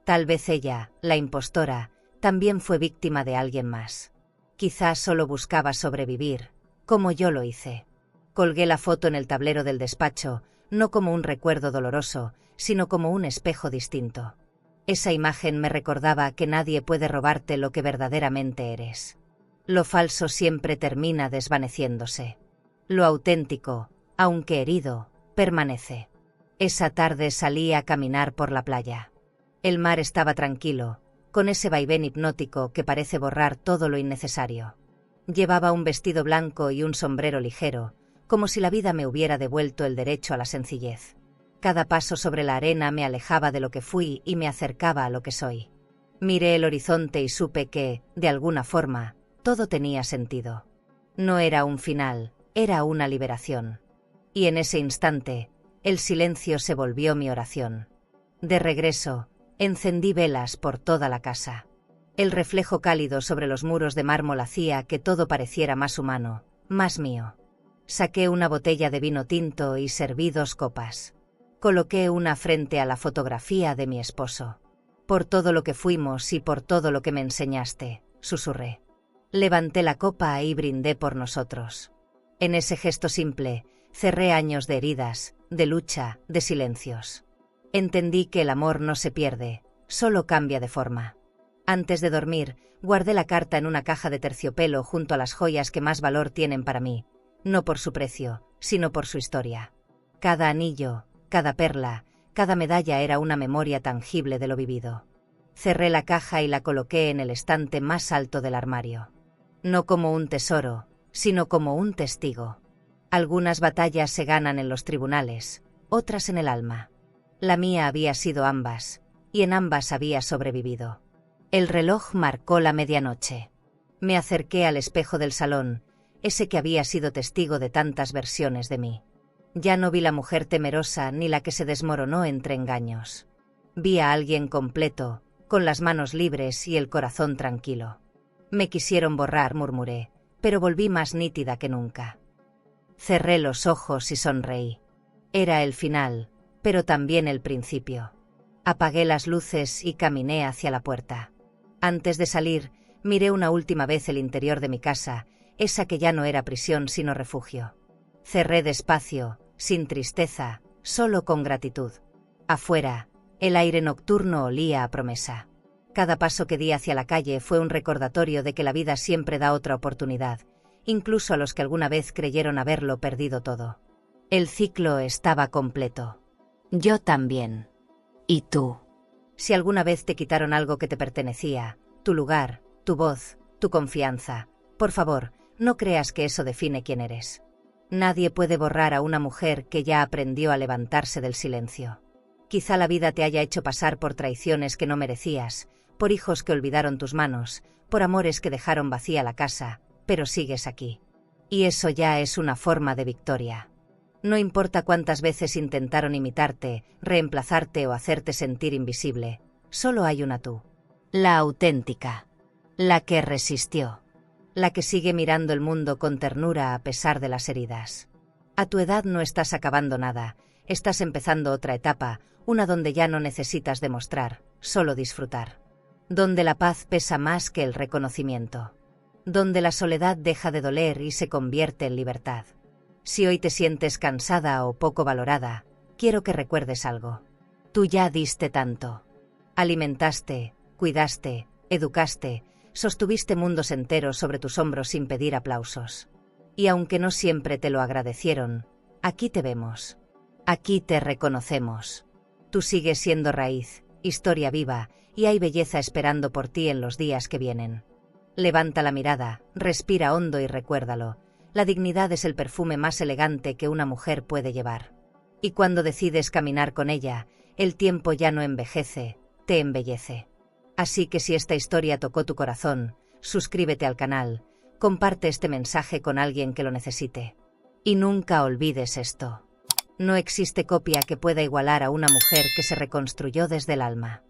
Tal vez ella, la impostora, también fue víctima de alguien más. Quizás solo buscaba sobrevivir, como yo lo hice. Colgué la foto en el tablero del despacho, no como un recuerdo doloroso, sino como un espejo distinto. Esa imagen me recordaba que nadie puede robarte lo que verdaderamente eres. Lo falso siempre termina desvaneciéndose. Lo auténtico, aunque herido, permanece. Esa tarde salí a caminar por la playa. El mar estaba tranquilo, con ese vaivén hipnótico que parece borrar todo lo innecesario. Llevaba un vestido blanco y un sombrero ligero, como si la vida me hubiera devuelto el derecho a la sencillez. Cada paso sobre la arena me alejaba de lo que fui y me acercaba a lo que soy. Miré el horizonte y supe que, de alguna forma, todo tenía sentido. No era un final, era una liberación. Y en ese instante, el silencio se volvió mi oración. De regreso, encendí velas por toda la casa. El reflejo cálido sobre los muros de mármol hacía que todo pareciera más humano, más mío. Saqué una botella de vino tinto y serví 2 copas. Coloqué una frente a la fotografía de mi esposo. Por todo lo que fuimos y por todo lo que me enseñaste, susurré. Levanté la copa y brindé por nosotros. En ese gesto simple, cerré años de heridas, de lucha, de silencios. Entendí que el amor no se pierde, solo cambia de forma. Antes de dormir, guardé la carta en una caja de terciopelo junto a las joyas que más valor tienen para mí, no por su precio, sino por su historia. Cada anillo, cada perla, cada medalla era una memoria tangible de lo vivido. Cerré la caja y la coloqué en el estante más alto del armario. No como un tesoro, sino como un testigo. Algunas batallas se ganan en los tribunales, otras en el alma. La mía había sido ambas, y en ambas había sobrevivido. El reloj marcó la medianoche. Me acerqué al espejo del salón, ese que había sido testigo de tantas versiones de mí. Ya no vi la mujer temerosa ni la que se desmoronó entre engaños. Vi a alguien completo, con las manos libres y el corazón tranquilo. Me quisieron borrar, murmuré, pero volví más nítida que nunca. Cerré los ojos y sonreí. Era el final, pero también el principio. Apagué las luces y caminé hacia la puerta. Antes de salir, miré una última vez el interior de mi casa, esa que ya no era prisión sino refugio. Cerré despacio, sin tristeza, solo con gratitud. Afuera, el aire nocturno olía a promesa. Cada paso que di hacia la calle fue un recordatorio de que la vida siempre da otra oportunidad, incluso a los que alguna vez creyeron haberlo perdido todo. El ciclo estaba completo. Yo también. ¿Y tú? Si alguna vez te quitaron algo que te pertenecía, tu lugar, tu voz, tu confianza, por favor, no creas que eso define quién eres. Nadie puede borrar a una mujer que ya aprendió a levantarse del silencio. Quizá la vida te haya hecho pasar por traiciones que no merecías, por hijos que olvidaron tus manos, por amores que dejaron vacía la casa, pero sigues aquí. Y eso ya es una forma de victoria. No importa cuántas veces intentaron imitarte, reemplazarte o hacerte sentir invisible, solo hay una tú. La auténtica. La que resistió. La que sigue mirando el mundo con ternura a pesar de las heridas. A tu edad no estás acabando nada, estás empezando otra etapa, una donde ya no necesitas demostrar, solo disfrutar. Donde la paz pesa más que el reconocimiento. Donde la soledad deja de doler y se convierte en libertad. Si hoy te sientes cansada o poco valorada, quiero que recuerdes algo. Tú ya diste tanto. Alimentaste, cuidaste, educaste, sostuviste mundos enteros sobre tus hombros sin pedir aplausos. Y aunque no siempre te lo agradecieron, aquí te vemos. Aquí te reconocemos. Tú sigues siendo raíz, historia viva, y hay belleza esperando por ti en los días que vienen. Levanta la mirada, respira hondo y recuérdalo. La dignidad es el perfume más elegante que una mujer puede llevar. Y cuando decides caminar con ella, el tiempo ya no envejece, te embellece. Así que si esta historia tocó tu corazón, suscríbete al canal, comparte este mensaje con alguien que lo necesite. Y nunca olvides esto. No existe copia que pueda igualar a una mujer que se reconstruyó desde el alma.